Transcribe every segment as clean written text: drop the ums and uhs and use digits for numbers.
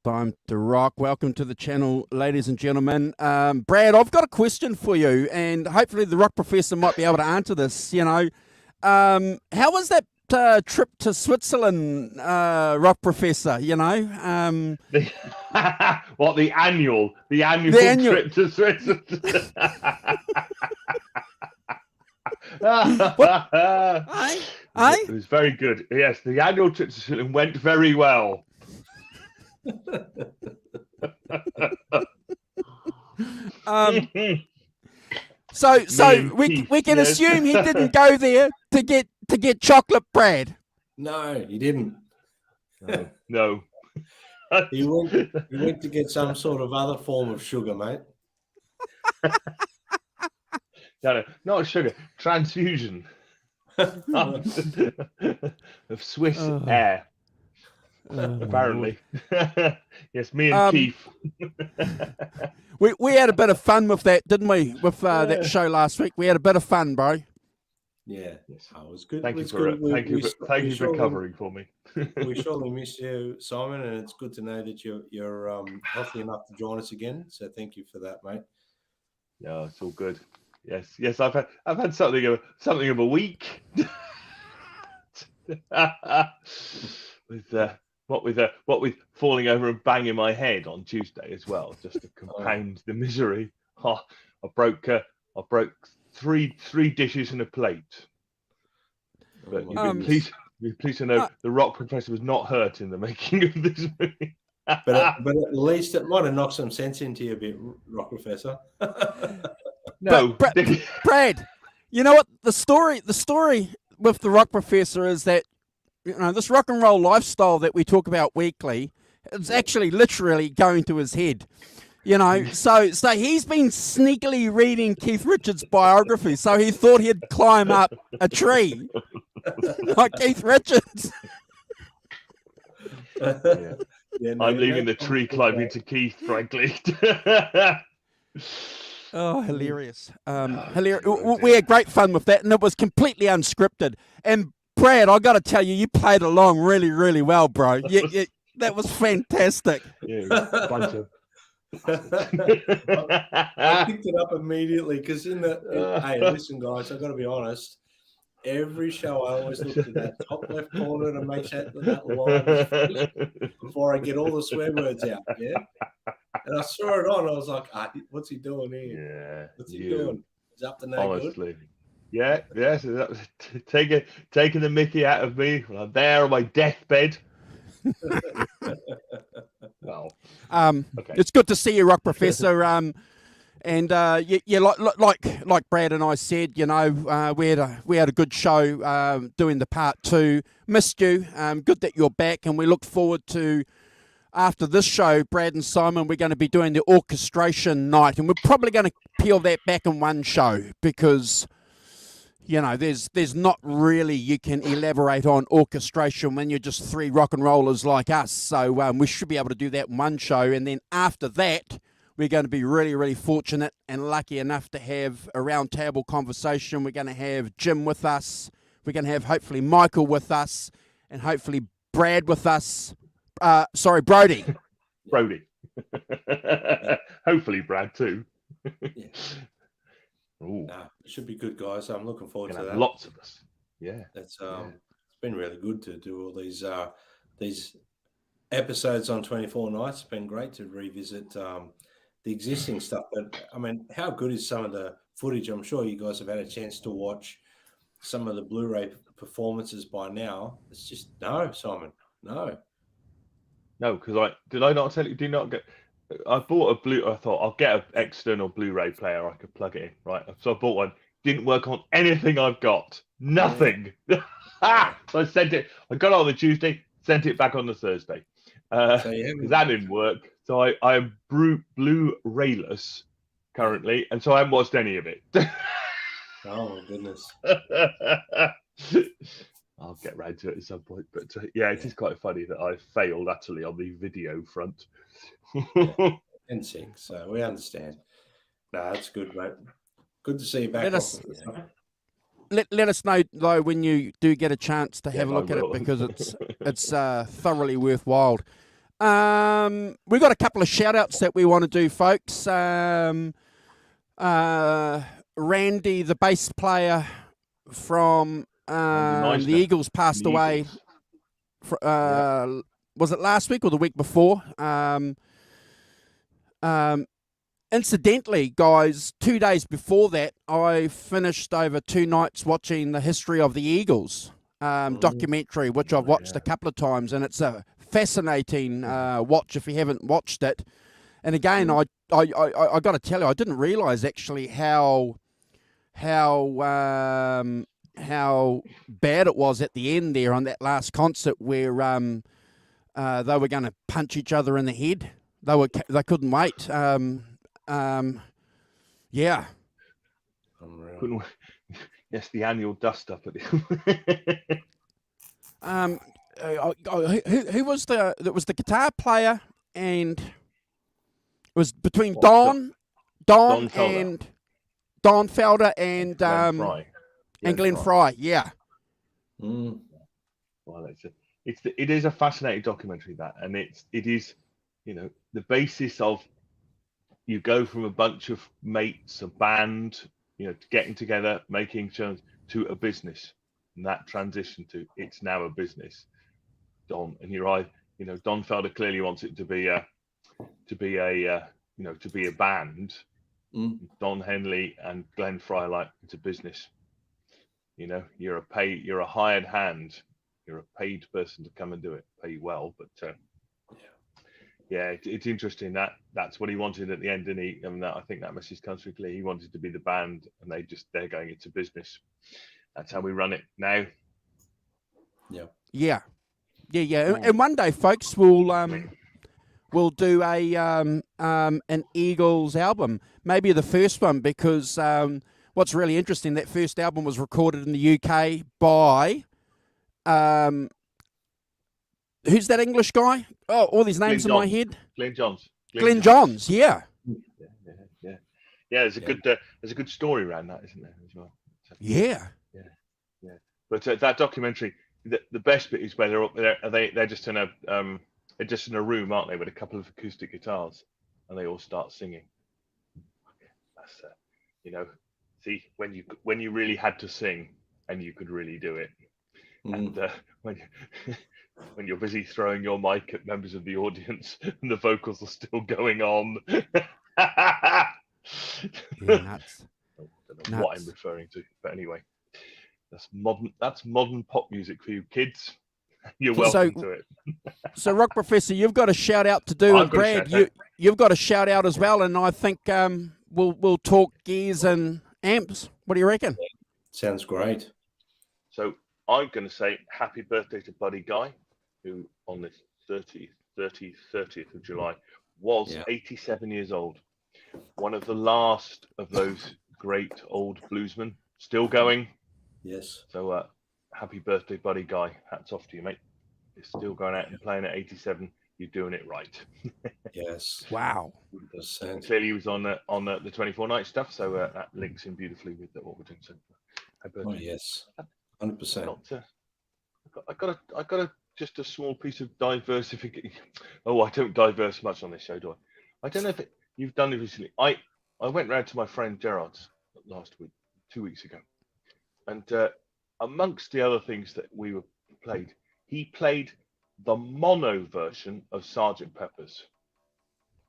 Time to rock. Welcome to the channel, ladies and gentlemen. Brad, I've got a question for you, and hopefully the rock professor might be able to answer this. How was that trip to Switzerland, rock professor? The annual trip to Switzerland. It was very good. Yes, the annual trip to Switzerland went very well. So we can assume he didn't go there to get chocolate, Brad. No, he didn't. No. He went to get some sort of other form of sugar, mate. No, not sugar. Transfusion of Swiss air. Apparently. Yes, me and Keith. we had a bit of fun with that, didn't we? With that show last week. We had a bit of fun, bro. Yeah, yes. It was good. Thank you for covering for me. We surely miss you, Simon, and it's good to know that you're healthy enough to join us again. So thank you for that, mate. Yeah, it's all good. Yes. I've had something of a week. What with falling over and banging my head on Tuesday as well, just to compound the misery. I broke three dishes and a plate. But you'd be pleased to know the rock professor was not hurt in the making of this movie. but at least it might have knocked some sense into you a bit, rock professor. No, Brad. You know what? The story with the rock professor is that this rock and roll lifestyle that we talk about weekly, it's actually literally going to his head. So he's been sneakily reading Keith Richards' biography, so he thought he'd climb up a tree like Keith Richards. I'm leaving the tree climbing to Keith, frankly. Oh, hilarious. Hilarious. We had great fun with that, and it was completely unscripted. And Brad, I got to tell you, you played along really, really well, bro. That was fantastic. Yeah, a bunch of... I picked it up immediately because hey, listen, guys, I've got to be honest. Every show, I always look at that top left corner to make sure that line before I get all the swear words out. Yeah, and I saw it on. I was like, "What's he doing here? Yeah, what's he doing? He's up to no honestly. Good." Yeah. So that was taking the Mickey out of me when I'm there on my deathbed. Well, okay. It's good to see you, rock professor. And like Brad and I said, we had a good show doing the part 2. Missed you. Good that you're back, and we look forward to, after this show, Brad and Simon, we're going to be doing the orchestration night, and we're probably going to peel that back in one show because there's not really you can elaborate on orchestration when you're just 3 rock and rollers like us. So we should be able to do that in one show, and then after that, we're going to be really, really fortunate and lucky enough to have a round table conversation. We're going to have Jim with us. We're going to have hopefully Michael with us, and hopefully Brad with us. Brody. Brody. Hopefully Brad too. Yeah. It should be good, guys. I'm looking forward to that. Lots of us. Yeah. It's been really good to do all these episodes on 24 nights. It's been great to revisit the existing stuff. But I mean, how good is some of the footage? I'm sure you guys have had a chance to watch some of the Blu-ray performances by now. It's just Simon, no. No, because did I not tell you? Do not get. I bought I thought I'll get an external Blu-ray player I could plug it in, right? So I bought one. Didn't work on anything I've got. Nothing. So I sent it. I got it on the Tuesday, sent it back on the Thursday. Because that didn't work. So I am Blu-rayless currently, and so I haven't watched any of it. Oh my goodness. I'll get round to it at some point. But it is quite funny that I failed utterly on the video front. And sync, so we understand. No, that's good, mate. Good to see you back. Let us know though when you do get a chance to have a look at it, because it's thoroughly worthwhile. We've got a couple of shout outs that we want to do, folks. Randy, the bass player from the Eagles, passed away. Was it last week or the week before? Incidentally, guys, 2 days before that, I finished over 2 nights watching the history of the Eagles documentary, which I've watched a couple of times, and it's a fascinating watch if you haven't watched it. And again, I got to tell you, I didn't realise actually how bad it was at the end there on that last concert where they were going to punch each other in the head. They couldn't wait. Yeah. Couldn't wait. Yes, the annual dust up at the. Who was the guitar player, and it was between Don Felder and Glenn Fry. Yeah. Well, it is a fascinating documentary, that, and it is, the basis of, you go from a bunch of mates, a band, getting together, making shows, to a business, and that transition to it's now a business. Don, and you're right. Don Felder clearly wants it to be a band. Don Henley and Glenn Fry like it's a business. You're a hired hand. You're a paid person to come and do it. Pay well, but it's interesting that's what he wanted at the end, and I think that message comes through clear. He wanted to be the band, and they're going into business. That's how we run it now. Yeah. And one day, folks, we'll do an Eagles album, maybe the first one, because what's really interesting, that first album was recorded in the UK by who's that English guy? Oh, all these names in my head. Glenn Johns. Glenn Johns, yeah. There's a good story around that, isn't there, as well? Yeah. But that documentary, the best bit is where they're up there. They're just in a room, aren't they, with a couple of acoustic guitars, and they all start singing. That's see, when you really had to sing and you could really do it, and when you're busy throwing your mic at members of the audience and the vocals are still going on. Nuts. I don't know what I'm referring to, but anyway, that's modern pop music for you kids. You're welcome to it. So, Rock Professor, you've got a shout out to do, and Brad, you've got a shout out as well, and I think we'll talk gears and amps. What do you reckon? Sounds great. So I'm going to say happy birthday to Buddy Guy, who on the 30th of July was 87 years old. One of the last of those great old bluesmen, still going. Yes. So happy birthday, Buddy Guy. Hats off to you, mate. You're still going out and playing at 87. You're doing it right. Yes. Wow. Clearly, he was on the 24 night stuff, so that links in beautifully with what we're doing. So, yes, 100%. I got just a small piece of diversification. Oh, I don't diverse much on this show, do I? I don't know if you've done it recently. I went round to my friend Gerard's last week, 2 weeks ago, and amongst the other things that we were played, he played the mono version of Sgt. Pepper's.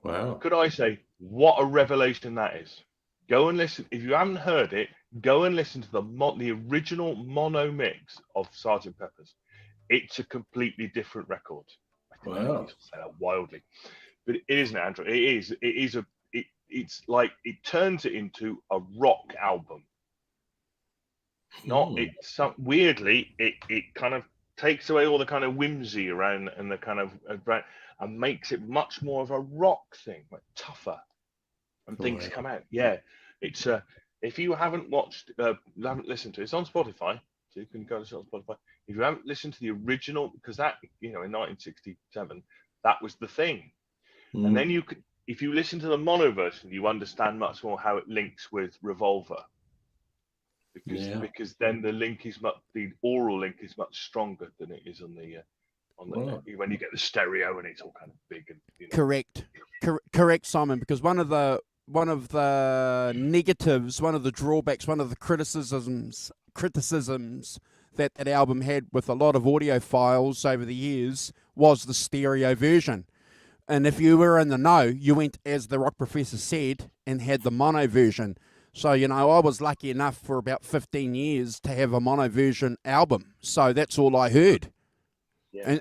Wow. Could I say, what a revelation that is? Go and listen. If you haven't heard it, go and listen to the original mono mix of Sgt. Pepper's. It's a completely different record. I think I say that wildly, but it isn't, Andrew. It's like it turns it into a rock album. Weirdly, it kind of takes away all the kind of whimsy around and the kind of and makes it much more of a rock thing, like tougher, and things come out. Yeah, it's if you haven't haven't listened to it, it's on Spotify, so you can go to Spotify. If you haven't listened to the original, because that in 1967, that was the thing, and then if you listen to the mono version, you understand much more how it links with Revolver. Because then the oral link is much stronger than it is on the on the when you get the stereo and it's all kind of big and Correct, Simon. Because one of the negatives, one of the drawbacks, one of the criticisms that album had with a lot of audiophiles over the years was the stereo version. And if you were in the know, you went, as the rock professor said, and had the mono version. So, I was lucky enough for about 15 years to have a mono version album. So that's all I heard. And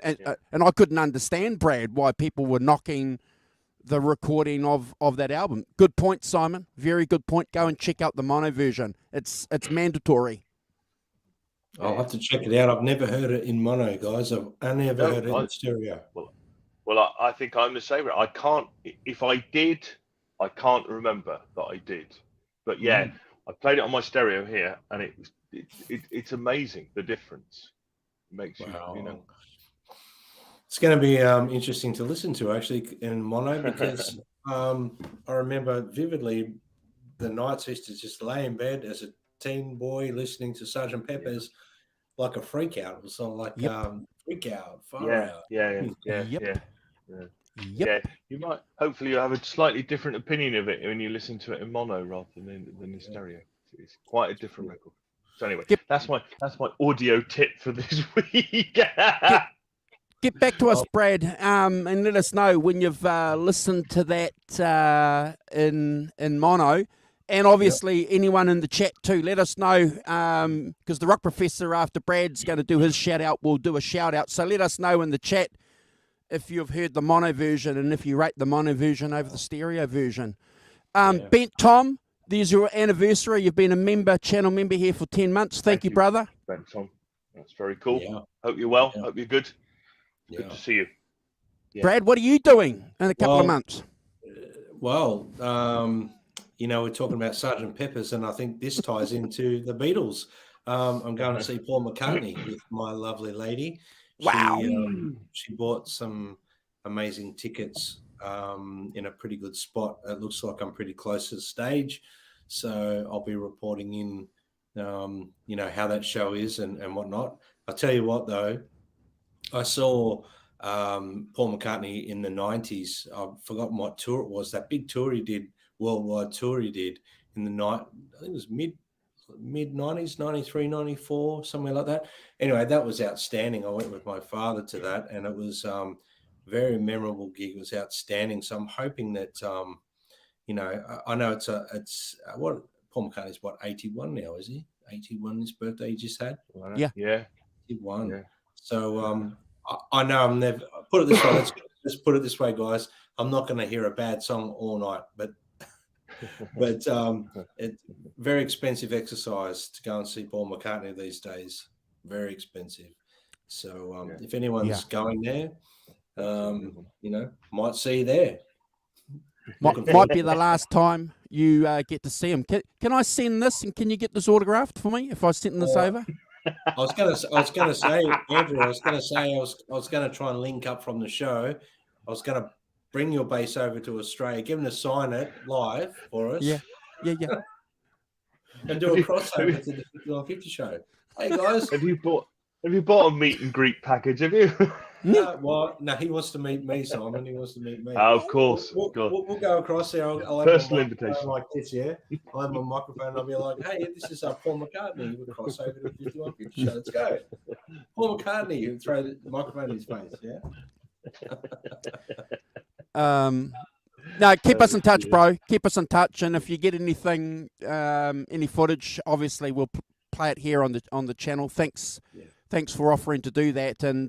I couldn't understand, Brad, why people were knocking the recording of that album. Good point, Simon. Very good point. Go and check out the mono version. It's mandatory. I'll have to check it out. I've never heard it in mono, guys. I've only ever heard it in stereo. Well, I think I'm the same. I can't. If I did, I can't remember that I did. But yeah, I played it on my stereo here, and it's amazing the difference. It makes you. It's going to be interesting to listen to actually in mono because I remember vividly the nights I used to just lay in bed as a teen boy listening to Sgt. Pepper's like a freak out. It was sort of like freak out, far out. Yeah. You might hopefully you have a slightly different opinion of it when you listen to it in mono rather than in stereo. It's quite a different record. So anyway, that's my audio tip for this week. Get back to us, Brad, and let us know when you've listened to that in mono. And obviously, anyone in the chat too, let us know, because the rock professor, after Brad's going to do his shout-out, will do a shout-out. So let us know in the chat if you've heard the mono version and if you rate the mono version over the stereo version. Bent Tom, there's your anniversary. You've been a channel member here for 10 months. Thank you, brother. Bent Tom. That's very cool. Yeah. Hope you're well. Hope you're good. Good to see you. Brad, what are you doing in a couple of months? We're talking about Sgt. Pepper's, and I think this ties into the Beatles. I'm going to see Paul McCartney with my lovely lady. Wow. She bought some amazing tickets in a pretty good spot. It looks like I'm pretty close to the stage. So I'll be reporting in, how that show is and whatnot. I'll tell you what, though. I saw Paul McCartney in the 90s. I've forgotten what tour it was. That big tour he did, worldwide tour he did in the night. I think it was mid 90s, 93, 94, somewhere like that. Anyway, that was outstanding. I went with my father to that, and it was a very memorable gig. It was outstanding. So I'm hoping that, I know it's what Paul McCartney's 81 now, is he? 81 his birthday he just had. Yeah. 81. Yeah. So I know I'm never put it this way. Let's put it this way, guys. I'm not going to hear a bad song all night, but it's very expensive exercise to go and see Paul McCartney these days. Very expensive. So if anyone's going there, might see you there. Might be the last time you get to see him. Can I send this, and can you get this autographed for me if I send this over? I was gonna say, Andrew. I was gonna try and link up from the show. I was gonna bring your bass over to Australia, give him to sign it live for us. Yeah. And do a crossover to the 5150 show. Hey guys, have you bought a meet and greet package? Have you? No, he wants to meet me, Simon. He wants to meet me. Of course. We'll go across there. I'll have personal invitation like this, yeah. I'll have my microphone and I'll be like, hey, this is Paul McCartney. We'll cross over to the 5150 show. Let's go. Paul McCartney. You throw the microphone in his face, yeah? No, keep us in touch, bro. Keep us in touch. And if you get anything, any footage, obviously we'll play it here on the channel. Thanks. Yeah. Thanks for offering to do that, and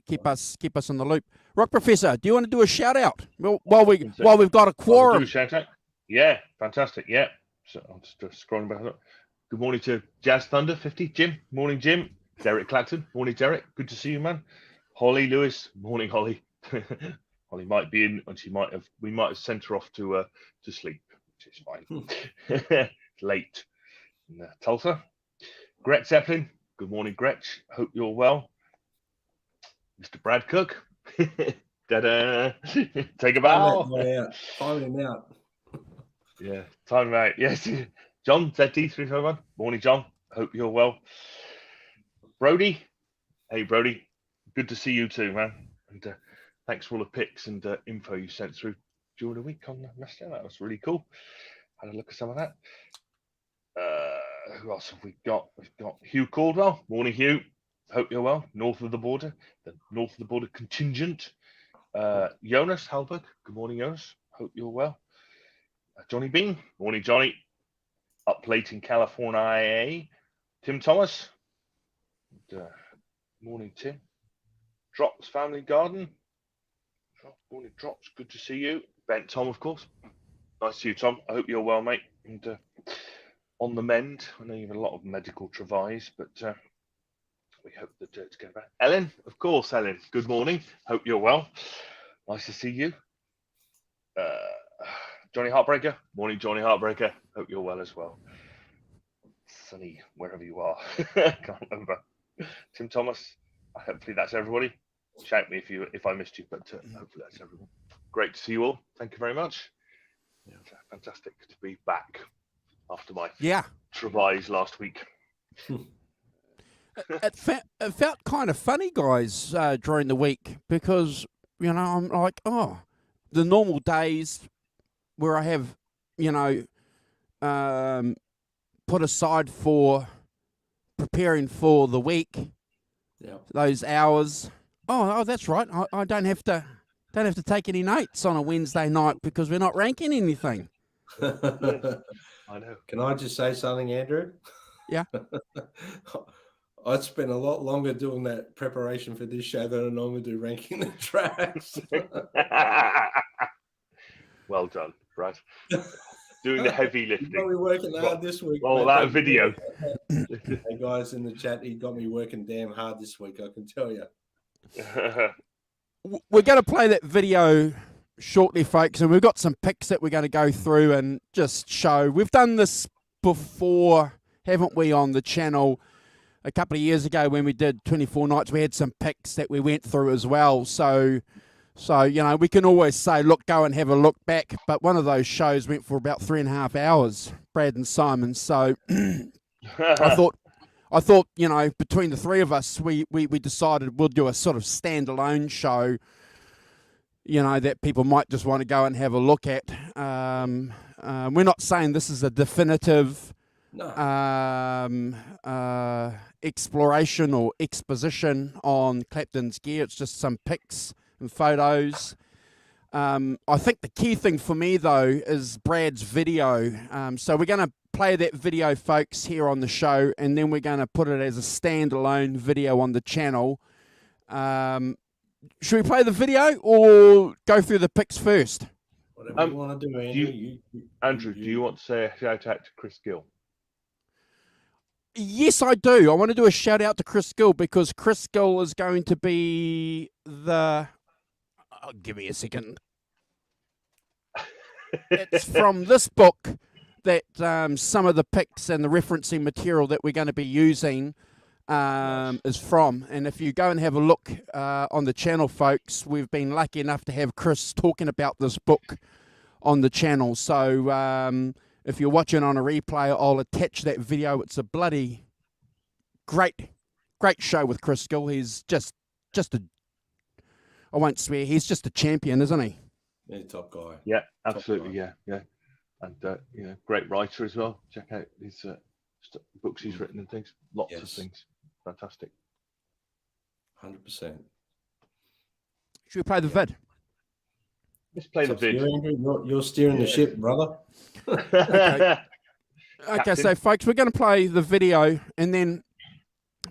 keep us in the loop. Rock Professor, do you want to do a shout out while we've got a quorum? Shout out. Yeah, fantastic. Yeah, so I'm just scrolling back up. Good morning to Jazz Thunder 50, Jim. Morning, Jim. Derek Clapton. Morning, Derek. Good to see you, man. Holly Lewis. Morning, Holly. Holly might be in, and we might have sent her off to sleep, which is fine. It's late. Tulsa. Gret Zeppelin. Good morning, Gretch. Hope you're well. Mr. Brad Cook. Da-da. Take a bow. Time him out. Yeah, time him out. Yes. John, ZD351. Morning, John. Hope you're well. Brody. Hey, Brody. Good to see you too, man. And thanks for all the pics and info you sent through during the week on Master. That was really cool. Had a look at some of that. Who else have we got? We've got Hugh Caldwell. Morning, Hugh. Hope you're well. North of the border contingent. Jonas Halberg. Good morning, Jonas. Hope you're well. Johnny Bean. Morning, Johnny. Up late in California. Tim Thomas. And, morning, Tim. Drops Family Garden. Morning, Drops. Good to see you. Ben Tom, of course. Nice to see you, Tom. I hope you're well, mate. And on the mend. I know you've had a lot of medical travails, but we hope that it's going back. Ellen, of course, Ellen. Good morning. Hope you're well. Nice to see you. Johnny Heartbreaker. Morning, Johnny Heartbreaker. Hope you're well as well. Sunny, wherever you are. Can't remember. Tim Thomas. Hopefully that's everybody. Shout me if I missed you, but hopefully that's everyone. Great to see you all. Thank you very much. Yeah, fantastic to be back after my travails last week. It felt kind of funny, guys, during the week because, I'm like, the normal days where I have, put aside for preparing for the week, those hours. Oh, that's right. I don't have to take any notes on a Wednesday night because we're not ranking anything. I know. Can I just say something, Andrew? Yeah. I spent a lot longer doing that preparation for this show than I normally do ranking the tracks. Well done, Brad. Doing the heavy lifting. Probably working hard this week. Well, that video. Hey guys in the chat, he got me working damn hard this week, I can tell you. We're going to play that video shortly, folks, and we've got some picks that we're going to go through and just show. We've done this before, haven't we, on the channel? A couple of years ago when we did 24 nights, we had some picks that we went through as well. So we can always say, look, go and have a look back. But one of those shows went for about 3.5 hours, Brad and Simon. So I thought, between the three of us, we decided we'll do a sort of standalone show, that people might just want to go and have a look at. We're not saying this is a definitive exploration or exposition on Clapton's gear. It's just some pics and photos. I think the key thing for me, though, is Brad's video. So we're going to play that video, folks, here on the show, and then we're going to put it as a standalone video on the channel. Should we play the video or go through the pics first? Whatever you want to do, Andrew. Andrew, do you want to say a shout out to Chris Gill? Yes, I do. I want to do a shout out to Chris Gill because Chris Gill is going to be the... Oh, give me a second. It's from this book that some of the pics and the referencing material that we're going to be using is from. And if you go and have a look on the channel, folks, we've been lucky enough to have Chris talking about this book on the channel. So if you're watching on a replay, I'll attach that video. It's a bloody great show with Chris Gill. He's just a... I won't swear. He's just a champion, isn't he? Yeah, top guy. Yeah, absolutely. Yeah. And great writer as well. Check out his books he's written and things. Lots of things. Fantastic. 100%. Should we play the vid? Let's play the vid. You're steering the ship, brother. Okay, so folks, we're going to play the video, and then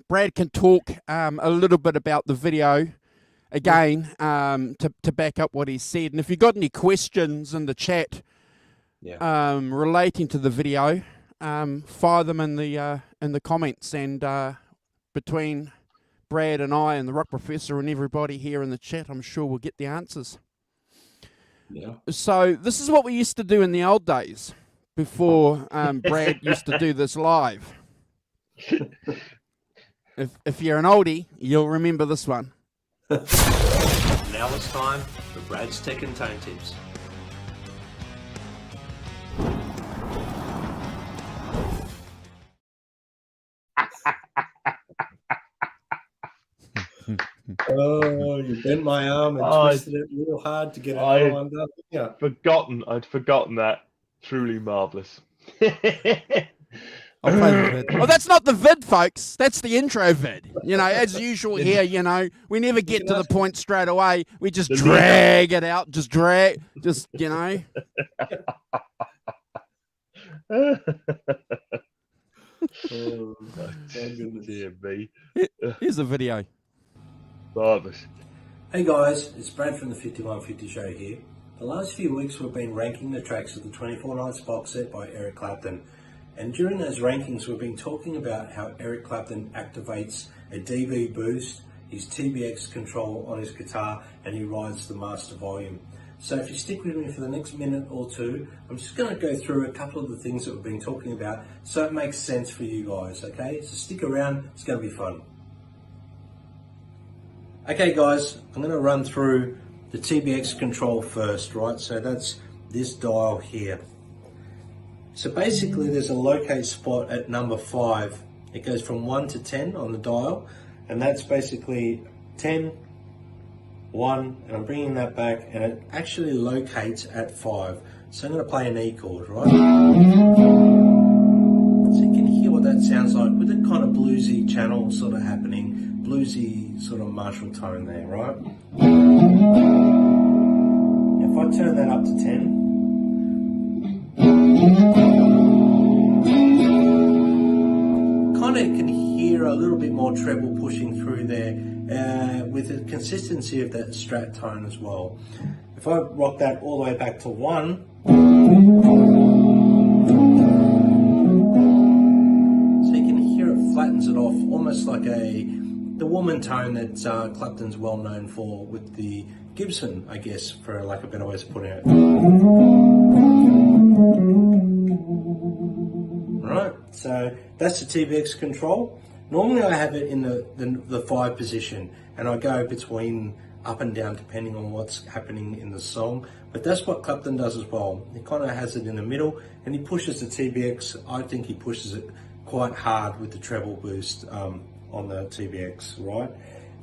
Brad can talk a little bit about the video again to back up what he said. And if you've got any questions in the chat relating to the video, fire them in the comments. And between Brad and I and the Rock Professor and everybody here in the chat, I'm sure we'll get the answers. Yeah. So this is what we used to do in the old days before Brad used to do this live. If you're an oldie, you'll remember this one. Now it's time for Brad's Tech and Tone Tips. Oh, you bent my arm and twisted it real hard to get it all undone. Yeah. I'd forgotten that. Truly marvellous. I'll play the vid. Oh, that's not the vid, folks. That's the intro vid. You know, as usual here, you know, we never get to the point straight away. We just drag it out. Just, you know. Oh, goodness. Dear me. Here's a video. Marvellous. Hey guys, it's Brad from the 5150 Show here. The last few weeks we've been ranking the tracks of the 24 Nights box set by Eric Clapton. And during those rankings we've been talking about how Eric Clapton activates a dB boost, his TBX control on his guitar, and he rides the master volume. So if you stick with me for the next minute or two, I'm just going to go through a couple of the things that we've been talking about so it makes sense for you guys, okay? So stick around, it's going to be fun. Okay guys, I'm going to run through the TBX control first, right? So that's this dial here. So basically there's a locate spot at number 5. It goes from 1 to 10 on the dial, and that's basically 10, 1, and I'm bringing that back, and it actually locates at 5. So I'm going to play an E chord, right? So you can hear what that sounds like with a kind of bluesy channel sort of happening, bluesy sort of martial tone there, right? If I turn that up to 10, kind of can hear a little bit more treble pushing through there with the consistency of that strat tone as well. If I rock that all the way back to 1, so you can hear it flattens it off almost like the woman tone that Clapton's well known for with the Gibson, I guess, for like a better way of putting it. Right, so that's the TBX control. Normally I have it in the 5 position, and I go between up and down depending on what's happening in the song, but that's what Clapton does as well. He kind of has it in the middle, and he pushes the TBX. I think he pushes it quite hard with the treble boost on the TBX, right?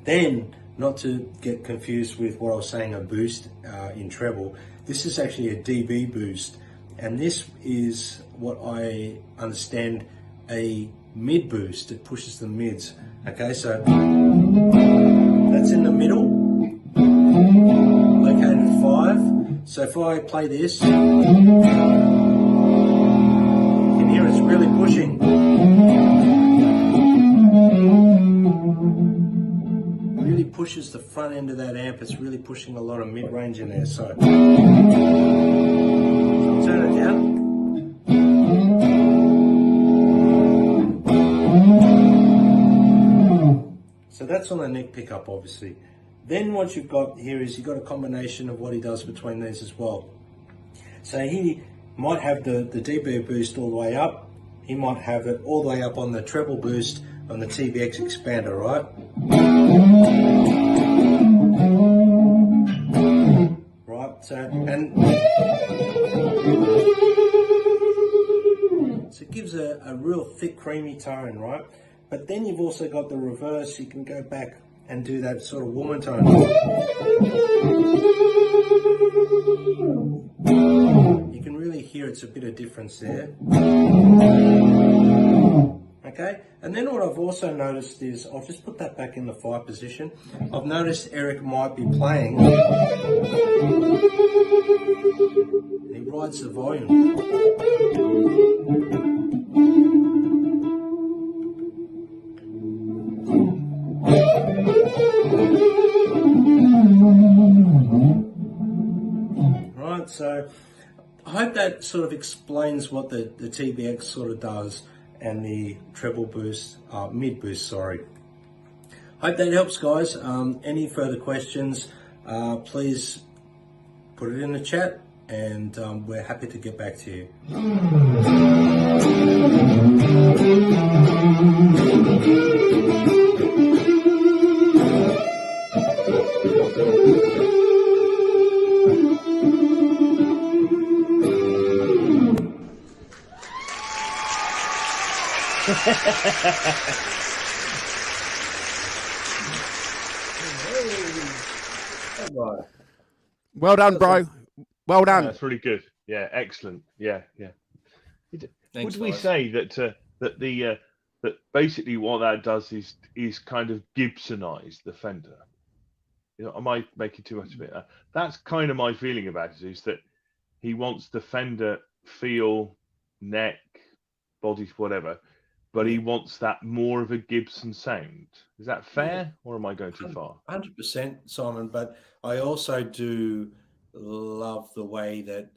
Then, not to get confused with what I was saying, a boost in treble, this is actually a dB boost, and this is what I understand a mid boost. It pushes the mids. Okay, so that's in the middle, located at 5. So if I play this, you can hear it's really pushing. Really pushes the front end of that amp. It's really pushing a lot of mid-range in there. So I'll turn it down. So that's on the neck pickup, obviously. Then what you've got here is you've got a combination of what he does between these as well. So he might have the dB boost all the way up. He might have it all the way up on the treble boost on the TBX expander, right? Right, so, and so it gives a real thick, creamy tone, right? But then you've also got the reverse. You can go back and do that sort of woman tone. You can really hear it's a bit of difference there. Okay, and then what I've also noticed is, I'll just put that back in the 5 position. I've noticed Eric might be playing. He rides the volume. Right, so I hope that sort of explains what the TBX sort of does, and the treble boost, mid boost, sorry. Hope that helps, guys. Any further questions, please put it in the chat, and we're happy to get back to you. Well done, bro. Well done. That's really good. Yeah, excellent. Yeah. Thanks, Would we guys. say that basically what that does is kind of Gibsonize the Fender? Am I making too much of it? That's kind of my feeling about it, is that he wants the Fender feel, neck, body, whatever, but he wants that more of a Gibson sound. Is that fair, or am I going too far? 100%, Simon. But I also do love the way that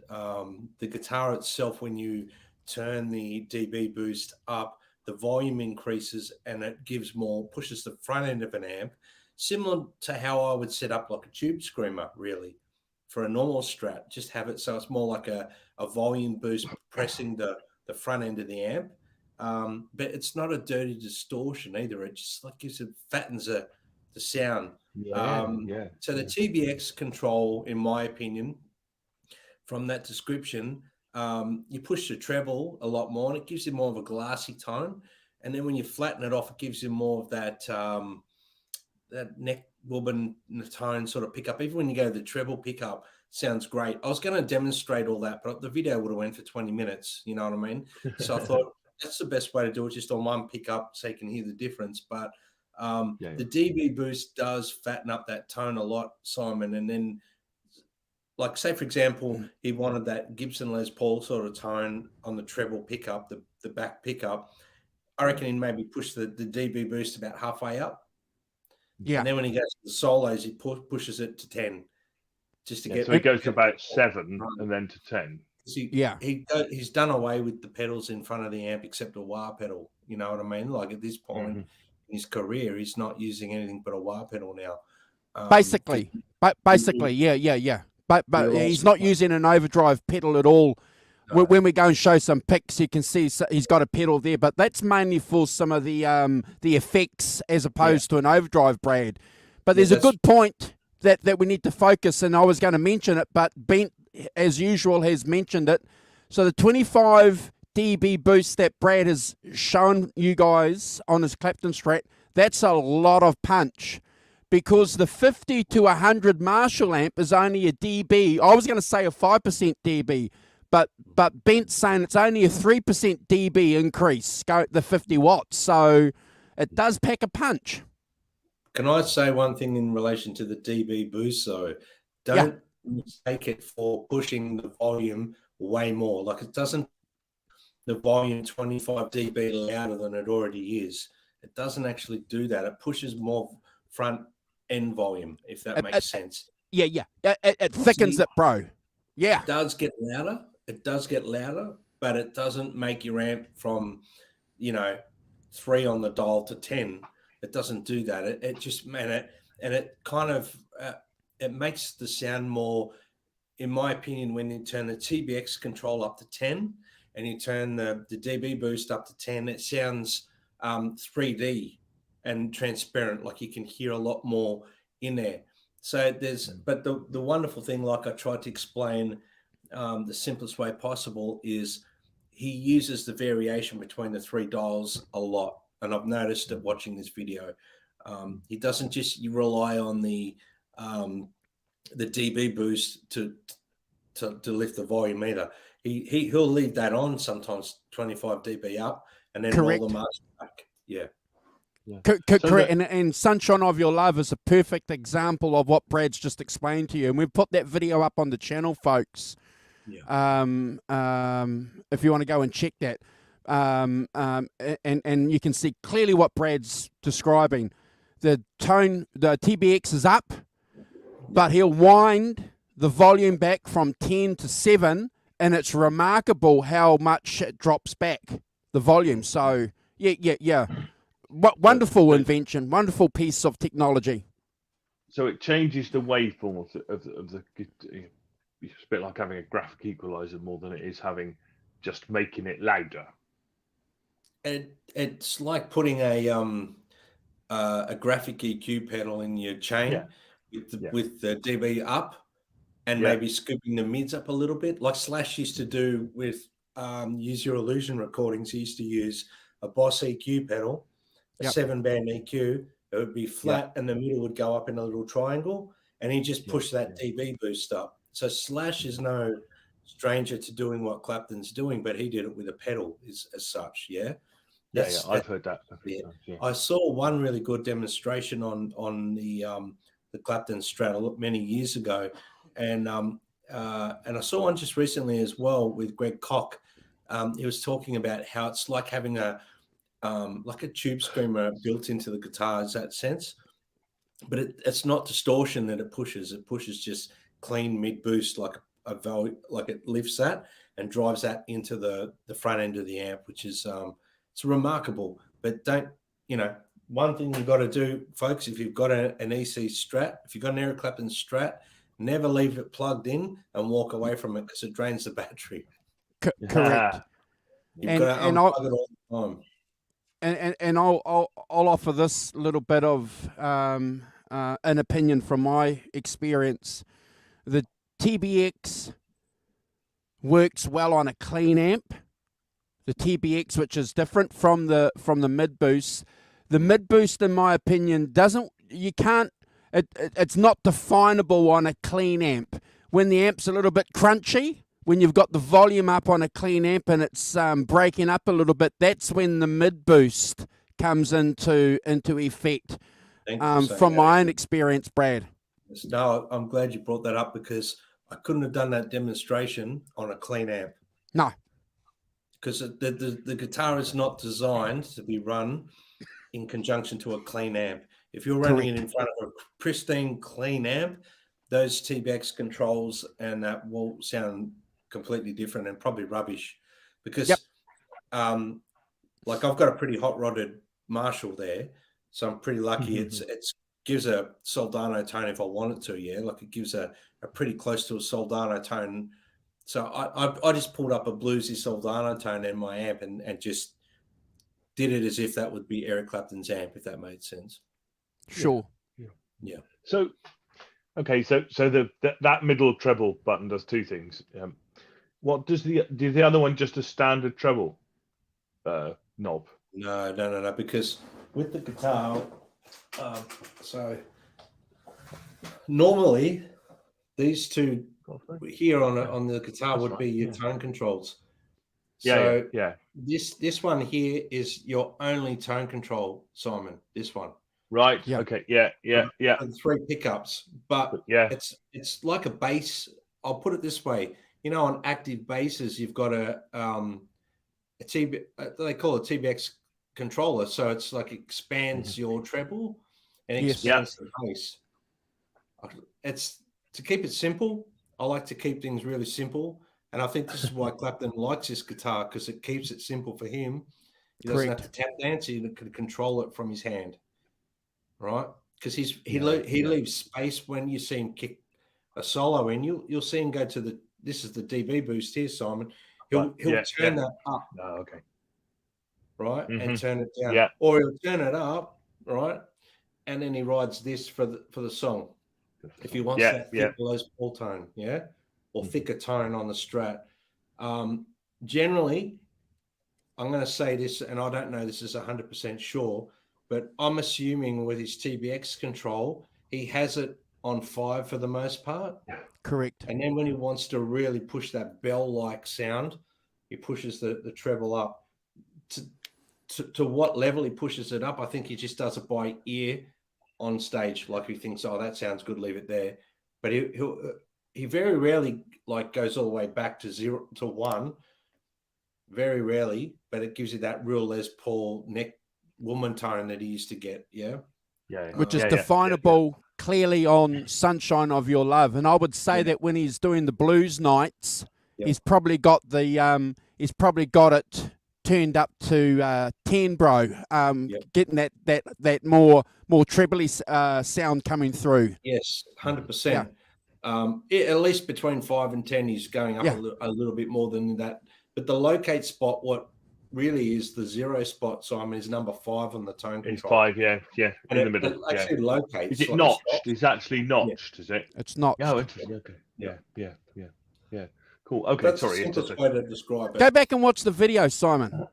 the guitar itself, when you turn the dB boost up, the volume increases and it gives more, pushes the front end of an amp, similar to how I would set up like a tube screamer, really, for a normal Strat. Just have it so it's more like a volume boost pressing the front end of the amp. But it's not a dirty distortion either. It just like fattens the sound. So the TBX control, in my opinion, from that description, you push the treble a lot more and it gives you more of a glassy tone. And then when you flatten it off, it gives you more of that that neck wobbin tone sort of pickup. Even when you go to the treble pickup, sounds great. I was going to demonstrate all that, but the video would have went for 20 minutes. You know what I mean? So I thought that's the best way to do it, just on one pickup so you can hear the difference. But the dB boost does fatten up that tone a lot, Simon. And then, like, say, for example, he wanted that Gibson Les Paul sort of tone on the treble pickup, the back pickup. I reckon he'd maybe push the dB boost about halfway up. Yeah. And then when he goes to the solos, he pushes it to 10 just to get. So he goes to about 7 and then to 10. He's done away with the pedals in front of the amp except a wah pedal. You know what I mean? Like at this point in his career, he's not using anything but a wah pedal now. Basically, yeah. But he's not using an overdrive pedal at all. No. When we go and show some pics, you can see he's got a pedal there, but that's mainly for some of the effects as opposed to an overdrive, Brad. But there's a good point that we need to focus, and I was going to mention it, but Bent, as usual, has mentioned it. So the 25 dB boost that Brad has shown you guys on his Clapton Strat, that's a lot of punch. Because the 50 to 100 Marshall amp is only a dB. I was going to say a 5% dB, but Bent's saying it's only a 3% dB increase, the 50 watts. So it does pack a punch. Can I say one thing in relation to the dB boost, though? Don't mistake it for pushing the volume way more. Like, it doesn't, the volume 25 dB louder than it already is. It doesn't actually do that. It pushes more front end volume, if that makes sense. Yeah. It thickens it, bro. Yeah. It does get louder. But it doesn't make your amp from, 3 on the dial to 10. It doesn't do that. It just, man, it kind of, it makes the sound more, in my opinion, when you turn the TBX control up to 10 and you turn the dB boost up to 10, it sounds 3D and transparent, like you can hear a lot more in there. So but the wonderful thing, like I tried to explain, the simplest way possible, is he uses the variation between the 3 dials a lot. And I've noticed it watching this video. He doesn't just rely on the dB boost to lift the volume either. He'll leave that on sometimes 25 dB up and then roll the master back. Yeah. Correct. And Sunshine of Your Love is a perfect example of what Brad's just explained to you. And we've put that video up on the channel, folks. Yeah. If you want to go and check that. And you can see clearly what Brad's describing. The tone, the TBX is up, but he'll wind the volume back from 10 to 7, and it's remarkable how much it drops back, the volume. So, yeah. What wonderful invention, wonderful piece of technology. So it changes the waveform of the. It's a bit like having a graphic equalizer more than it is having just making it louder. It's like putting a graphic EQ pedal in your chain with the dB up and maybe scooping the mids up a little bit, like Slash used to do with Use Your Illusion recordings. He used to use a Boss EQ pedal, a 7-band EQ. It would be flat and the middle would go up in a little triangle, and he just pushed that dB boost up. So Slash is no stranger to doing what Clapton's doing, but he did it with a pedal as such. Yeah. I've heard that. I saw one really good demonstration on the Clapton Strat many years ago, and I saw one just recently as well with Greg Koch. He was talking about how it's like having a tube screamer built into the guitar, in that sense, but it's not distortion that it pushes. It pushes just clean mid boost, like it lifts that and drives that into the front end of the amp, which is it's remarkable. But one thing you've got to do, folks, if you've got an EC Strat, if you've got an Eric Clapton Strat, never leave it plugged in and walk away from it because it drains the battery. Correct. You've got to unplug it all the time. And I'll offer this little bit of an opinion from my experience. The TBX works well on a clean amp. The TBX, which is different from the mid boost. The mid boost, in my opinion, it's not definable on a clean amp. When the amp's a little bit crunchy, when you've got the volume up on a clean amp and it's breaking up a little bit, that's when the mid boost comes into effect. From my own experience, Brad. No, I'm glad you brought that up because I couldn't have done that demonstration on a clean amp. No. Because the guitar is not designed to be run in conjunction to a clean amp. If you're running it in front of a pristine, clean amp, those TBX controls and that will sound completely different and probably rubbish. Because, I've got a pretty hot-rodded Marshall there, so I'm pretty lucky. It gives a Soldano tone if I want it to, yeah? Like it gives a pretty close to a Soldano tone. So I just pulled up a bluesy Soldano tone in my amp and just did it as if that would be Eric Clapton's amp, if that made sense. Sure. Yeah. So, okay, so that middle treble button does two things. What does the other one just a standard treble knob? No, because with the guitar, so normally these two here on the guitar would be your tone controls. So this one here is your only tone control, Simon. This one. Right. Yeah. Okay. Yeah. And 3 pickups, but it's like a bass. I'll put it this way. On active basses, you've got a TB. They call it TBX controller, so it's like expands your treble and expands the bass. It's to keep it simple. I like to keep things really simple, and I think this is why Clapton likes this guitar because it keeps it simple for him. He doesn't have to tap dance; he can control it from his hand, right? Because he leaves space when you see him kick a solo in. You'll see him go to this is the dB boost here, Simon. He'll turn that up. Oh, okay. Right, and turn it down, or he'll turn it up, right, and then he rides this for the song. If he wants that thick Les Paul tone, or thicker tone on the Strat. Generally, I'm going to say this, and I don't know this is 100% sure, but I'm assuming with his TBX control, he has it on 5 for the most part. Correct. And then when he wants to really push that bell-like sound, he pushes the treble up. To what level he pushes it up, I think he just does it by ear on stage. Like he thinks, oh, that sounds good, leave it there. But he very rarely goes all the way back to 0 to 1. Very rarely, but it gives you that real Les Paul neck woman tone that he used to get. Which is definable clearly on Sunshine of Your Love. And I would say that when he's doing the blues nights, he's probably got it turned up to 10, bro. Getting that more trebly sound coming through. Yes, 100%. At least between 5 and 10, he's going up a little bit more than that. But the locate spot, what really is the 0 spot, Simon, is number 5 on the tone control. It's 5, in the middle. It actually locates. Is it notched? It's actually notched, is it? It's notched. Oh, interesting. Okay. Yeah. Cool. Okay, that's sorry. That's the simplest way to describe it. Go back and watch the video, Simon.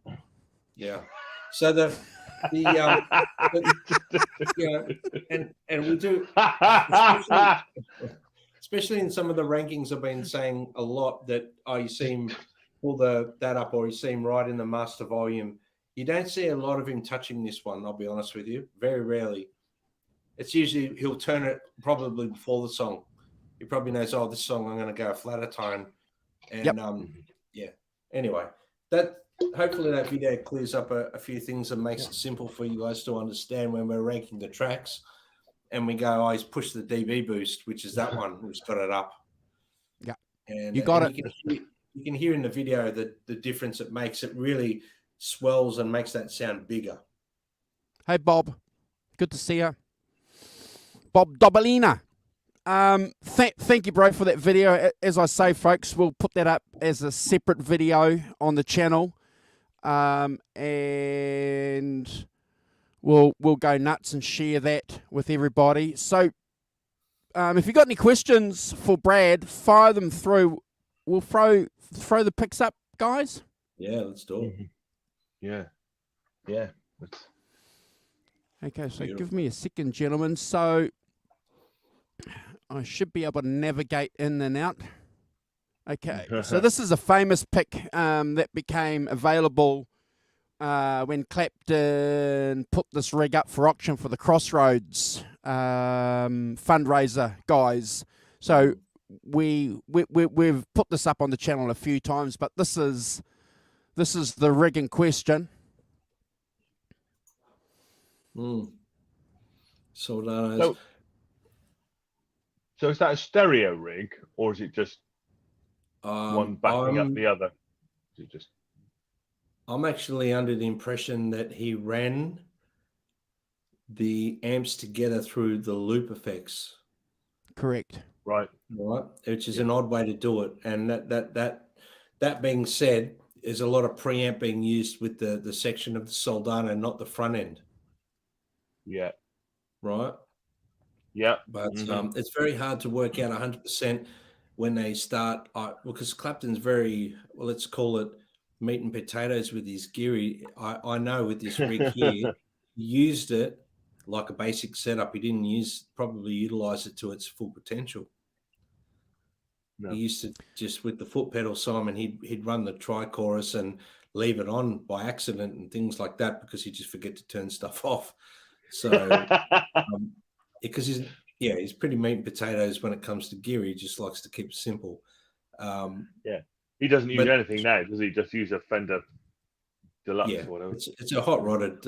Yeah. So And we do, especially in some of the rankings. I've been saying a lot that you see him pull that up, or you see him right in the master volume. You don't see a lot of him touching this one. I'll be honest with you, very rarely. It's usually he'll turn it probably before the song. He probably knows, oh, this song I'm going to go a flatter tone, and yeah. Anyway, hopefully that video clears up a few things and makes it simple for you guys to understand when we're ranking the tracks, and we go, oh, he's pushed the dB boost, which is that one who's got it up. Yeah, and you got it. You can hear in the video the difference it makes. It really swells and makes that sound bigger. Hey, Bob. Good to see you. Bob Dobalina. Thank you, bro, for that video. As I say, folks, we'll put that up as a separate video on the channel. And we'll go nuts and share that with everybody. So if you've got any questions for Brad, fire them through. We'll throw the picks up, guys. Yeah, let's do it. Yeah. Okay, so Beautiful. give me a second, gentlemen. So I should be able to navigate in and out. Okay, so this is a famous pick that became available when Clapton put this rig up for auction for the Crossroads fundraiser, guys. So we've put this up on the channel a few times, but this is the rig in question. So is that a stereo rig, or is it just one backing up the other? Is it just? I'm actually under the impression that he ran the amps together through the loop effects. Correct. Right. Which is an odd way to do it. And that being said, there's a lot of preamp being used with the section of the Soldano, not the front end. Yeah. Right. Yeah. But it's very hard to work out 100% when they start, because Clapton's very, well, let's call it meat and potatoes with his Geary. I know with this rig here, he used it like a basic setup. He didn't probably utilize it to its full potential. No. He used to just, with the foot pedal, Simon, he'd run the tri-chorus and leave it on by accident and things like that because he'd just forget to turn stuff off. So, because he's pretty meat and potatoes when it comes to gear. He just likes to keep it simple. He doesn't use anything now, does he? Just use a Fender Deluxe or whatever. It's a hot rodded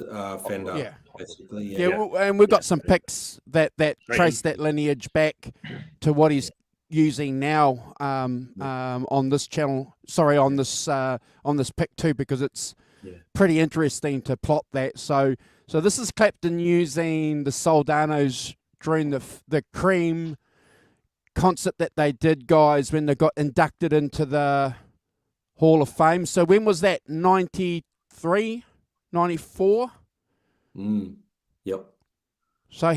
Fender, basically. And we've got some picks that trace that lineage back to what he's using now on this channel. Sorry, on this pick too, because it's pretty interesting to plot that. So this is Clapton using the Soldanos during the Cream concert that they did, guys, when they got inducted into the Hall of Fame. So when was that? 93, 94? Yep. So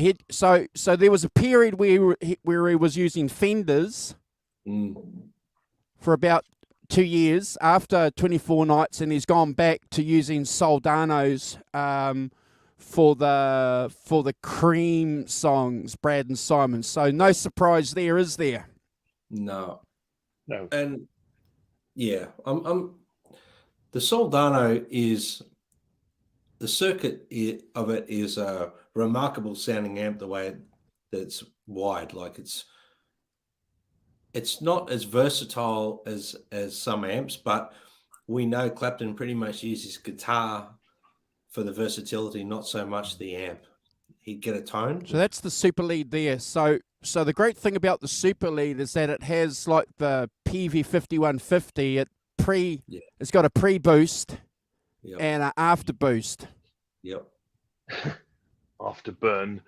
there was a period where he was using Fenders for about 2 years after 24 Nights, and he's gone back to using Soldanos for the Cream songs, Brad and Simon. So no surprise there, is there? No. And I'm the Soldano is, the circuit of it is a remarkable sounding amp, the way that's wide. Like it's not as versatile as some amps, but we know Clapton pretty much uses guitar for the versatility, not so much the amp. He'd get a tone. So that's the super lead there. So the great thing about the super lead is that it has like the PV5150. It's got a pre-boost and an after boost. Yep. Afterburn.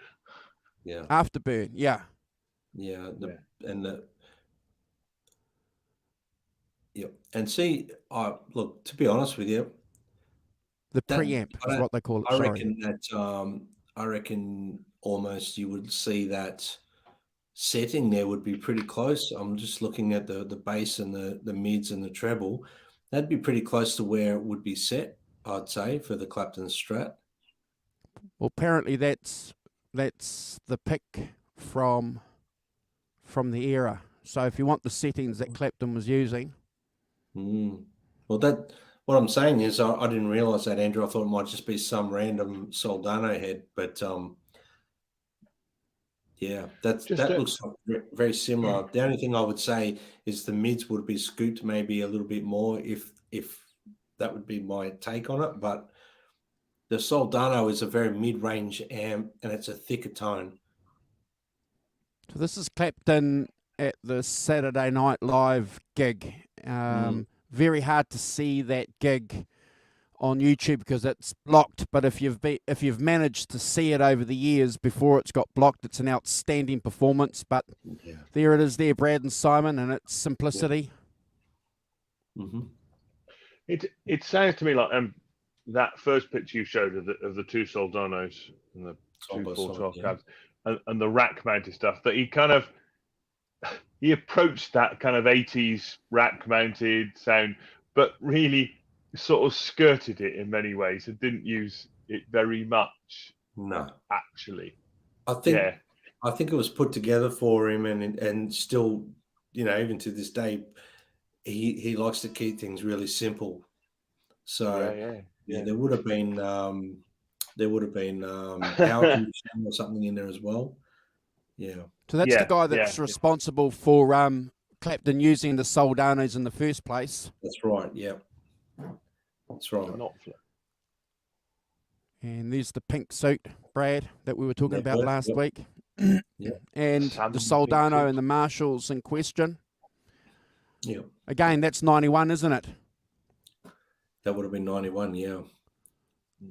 Yeah. Afterburn. Yeah. Yeah. And see, look, to be honest with you, the preamp is what they call it. I reckon almost you would see that setting there would be pretty close. I'm just looking at the bass and the mids and the treble. That'd be pretty close to where it would be set, I'd say, for the Clapton Strat. Well, apparently that's the pick from the era. So if you want the settings that Clapton was using, Well, what I'm saying is I didn't realise that, Andrew. I thought it might just be some random Soldano head, but yeah, that looks very similar. The only thing I would say is the mids would be scooped maybe a little bit more if that would be my take on it. But the Soldano is a very mid-range amp and it's a thicker tone. so this is Clapton at the Saturday Night Live gig. Very hard to see that gig on YouTube because it's blocked. But if you've managed to see it over the years before it's got blocked, it's an outstanding performance. But there it is, there, Brad and Simon, and its simplicity. It sounds to me like that first picture you showed of the two Soldanos and the two 412 cabs and the rack mounted stuff, that he approached that kind of 80s rack mounted sound, but really sort of skirted it in many ways and didn't use it very much. No, actually, I think it was put together for him, and still, even to this day, he likes to keep things really simple. So there would have been power conditioning or something in there as well. Yeah. So that's the guy that's responsible for Clapton using the Soldanos in the first place. That's right. Yeah. That's right. And there's the pink suit, Brad, that we were talking about last week. And the Soldano and the Marshalls in question. Yeah. Again, that's 91, isn't it? That would have been 91, yeah.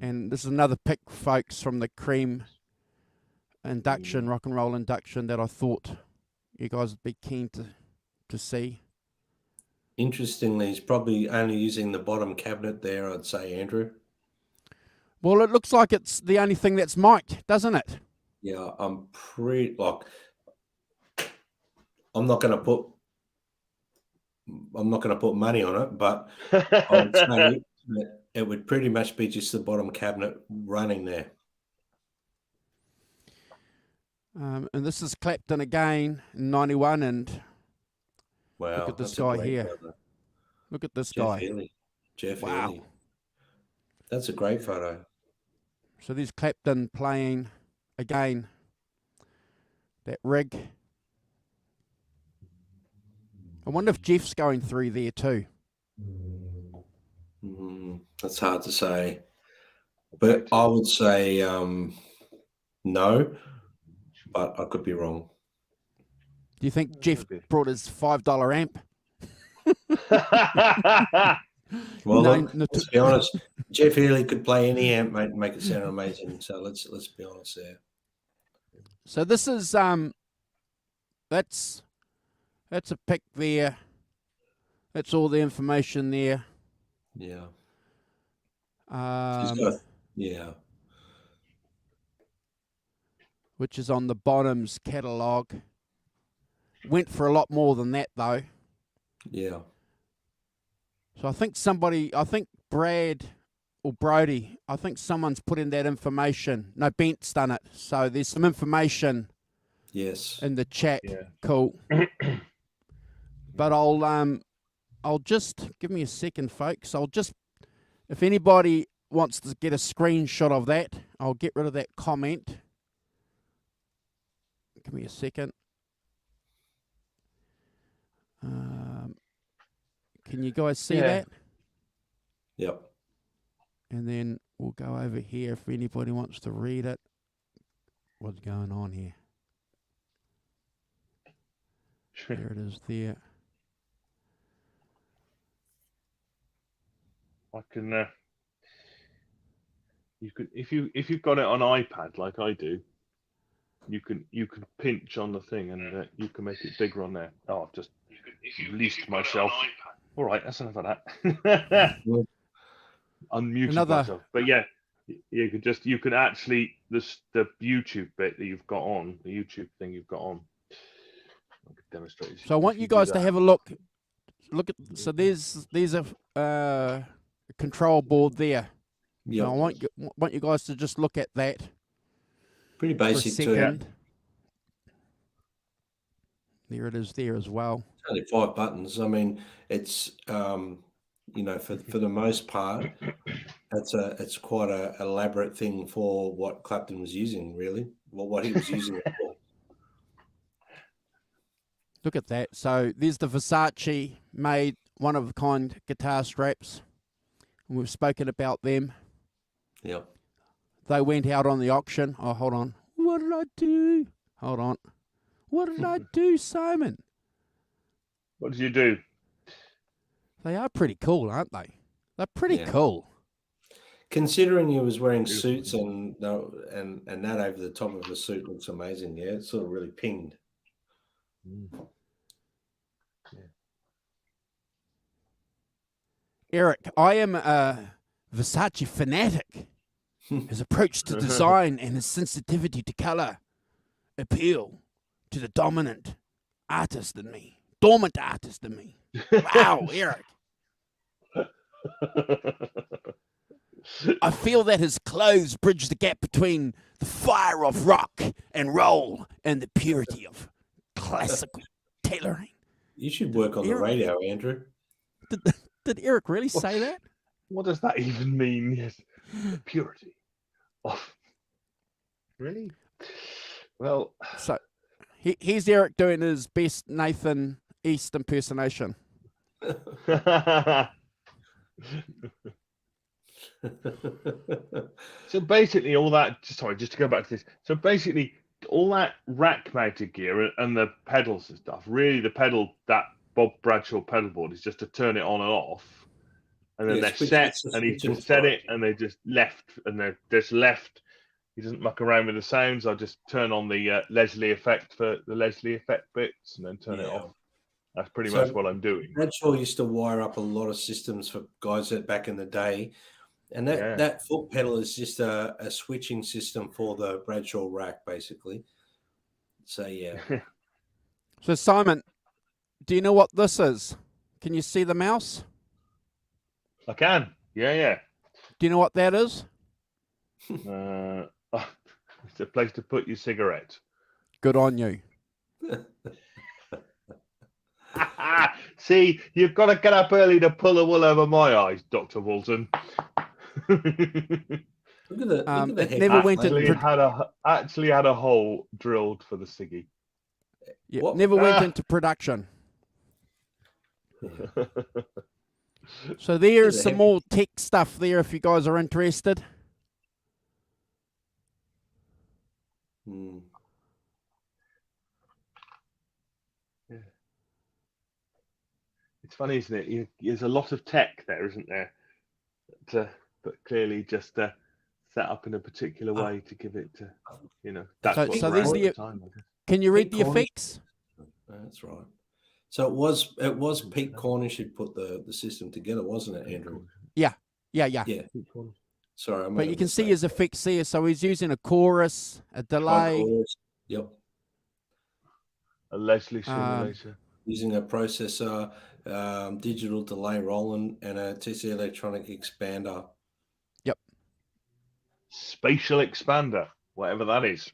And this is another pick, folks, from the Cream induction, rock and roll induction, that I thought you guys would be keen to see. Interestingly, he's probably only using the bottom cabinet there, I'd say, Andrew. Well, it looks like it's the only thing that's mic'd, doesn't it? Yeah, I'm not going to put money on it, but I would say it would pretty much be just the bottom cabinet running there. And this is Clapton again in 91, and wow, look at this guy here. Photo. Look at this Jeff guy. Healy. Jeff Wow. Healy. That's a great photo. So there's Clapton playing again that rig. I wonder if Jeff's going through there too. That's hard to say, but I would say no, but I could be wrong. Do you think Jeff brought his $5 amp? Well, let's be honest. Jeff Healy could play any amp, mate, and make it sound amazing. So let's be honest there. So this is that's a pic there. That's all the information there. Yeah. Which is on the bottom's catalogue. Went for a lot more than that though. Yeah. So I think Brad or Brody, I think someone's put in that information. No, Bent's done it. So there's some information in the chat. Yeah. Cool. But I'll just, give me a second, folks. If anybody wants to get a screenshot of that, I'll get rid of that comment. Give me a second. Can you guys see that? Yep. And then we'll go over here if anybody wants to read it. What's going on here? There it is there. I can. You could, if you've got it on iPad like I do, you can pinch on the thing and you can make it bigger on there. Oh, I've just released myself. All right, that's enough of that. Unmuted myself. But yeah, you can actually the YouTube bit that you've got on, the YouTube thing you've got on. I could demonstrate. So I want you guys to have a look. Look at, so there's a control board there. Yeah, So I want you guys to just look at that pretty for a basic too. second. There it is there as well. It's only 5 buttons. I mean, it's for the most part, it's quite a elaborate thing for what Clapton was using, really. Well, what he was using it for. Look at that. So there's the Versace made one-of-a-kind guitar straps. And we've spoken about them. Yeah. They went out on the auction. Oh, hold on. What did I do? Hold on. What did I do, Simon? What did you do? They are pretty cool, aren't they? They're pretty cool. Considering he was wearing suits and that over the top of the suit looks amazing. Yeah, it's sort of really pinged. Eric, I am a Versace fanatic. His approach to design and his sensitivity to color appeal to the dormant artist in me. Wow, Eric. I feel that his clothes bridge the gap between the fire of rock and roll and the purity of classical tailoring. You should work on the radio, Andrew. Did Eric really say that? What does that even mean? Yes, purity. Oh, really? Well, So here's Eric doing his best Nathan East impersonation. So basically, all that. Sorry, just to go back to this. So basically, all that rack-mounted gear and the pedals and stuff. Really, that Bob Bradshaw pedal board is just to turn it on and off, and then they're set, and he just set it, and they just left, and they're just left. He doesn't muck around with the sounds. I just turn on the Leslie effect for the Leslie effect bits, and then turn it off. That's pretty much what I'm doing. Bradshaw used to wire up a lot of systems for guys that back in the day. And that foot pedal is just a switching system for the Bradshaw rack, basically. So, yeah. So, Simon, do you know what this is? Can you see the mouse? I can. Yeah. Do you know what that is? It's a place to put your cigarette. Good on you. See, you've got to get up early to pull the wool over my eyes, Dr. Walton. Look at the head. Never went Actually had a hole drilled for the ciggy. Yeah, never went into production. So there's some more tech stuff there if you guys are interested. It's funny, isn't it? There's a lot of tech there, isn't there? But clearly just set up in a particular way to give it to, that's so what's there's around the, at the time, I guess. Can you read the effects? That's right. So it was Pete Cornish who put the system together, wasn't it, Andrew? Yeah. Sorry, but you can see his effects there. So he's using a chorus, a delay. Yep. A Leslie simulator. Using a processor, digital delay Roland, and a TC electronic expander. Yep. Spatial expander, whatever that is.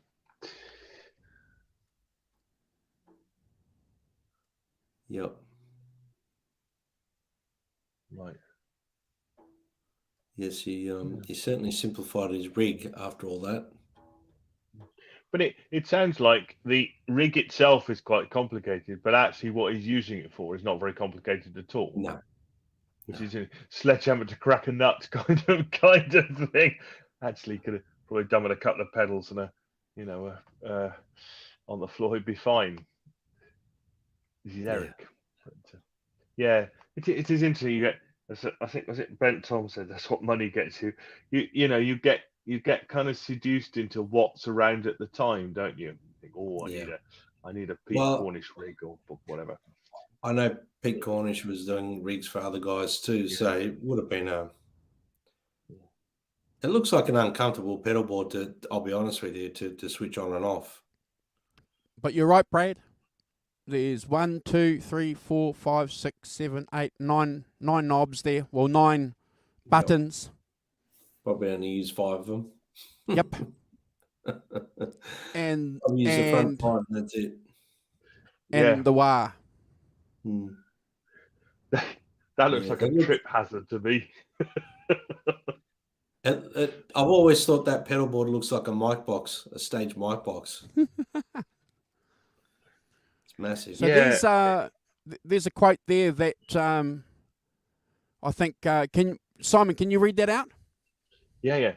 Yep. Right. Yes, he certainly simplified his rig after all that. But it sounds like the rig itself is quite complicated, but actually what he's using it for is not very complicated at all. No. Which is a sledgehammer to crack a nut kind of thing. Actually, could have probably done with a couple of pedals and on the floor, he'd be fine. This is Eric. Yeah. But, it is interesting. You get, I think, was it Brent Tom said, that's what money gets you. You get kind of seduced into what's around at the time, don't you? You think, I need a Pete Cornish rig or whatever. I know Pete Cornish was doing rigs for other guys too, so it would have been it looks like an uncomfortable pedal board I'll be honest with you, to switch on and off. But you're right, Brad. There's 1, 2, 3, 4, 5, 6, 7, 8, 9 knobs there. Well, 9 buttons. Probably only use 5 of them. Yep. and I'll use the front and 5, and that's it. Yeah, the wah. Hmm. that looks Yeah, like a trip hazard to me. I've always thought that pedal board looks like a mic box, a stage mic box. It's massive. So Yeah. there's a quote there that I think Simon, can you read that out? Yeah.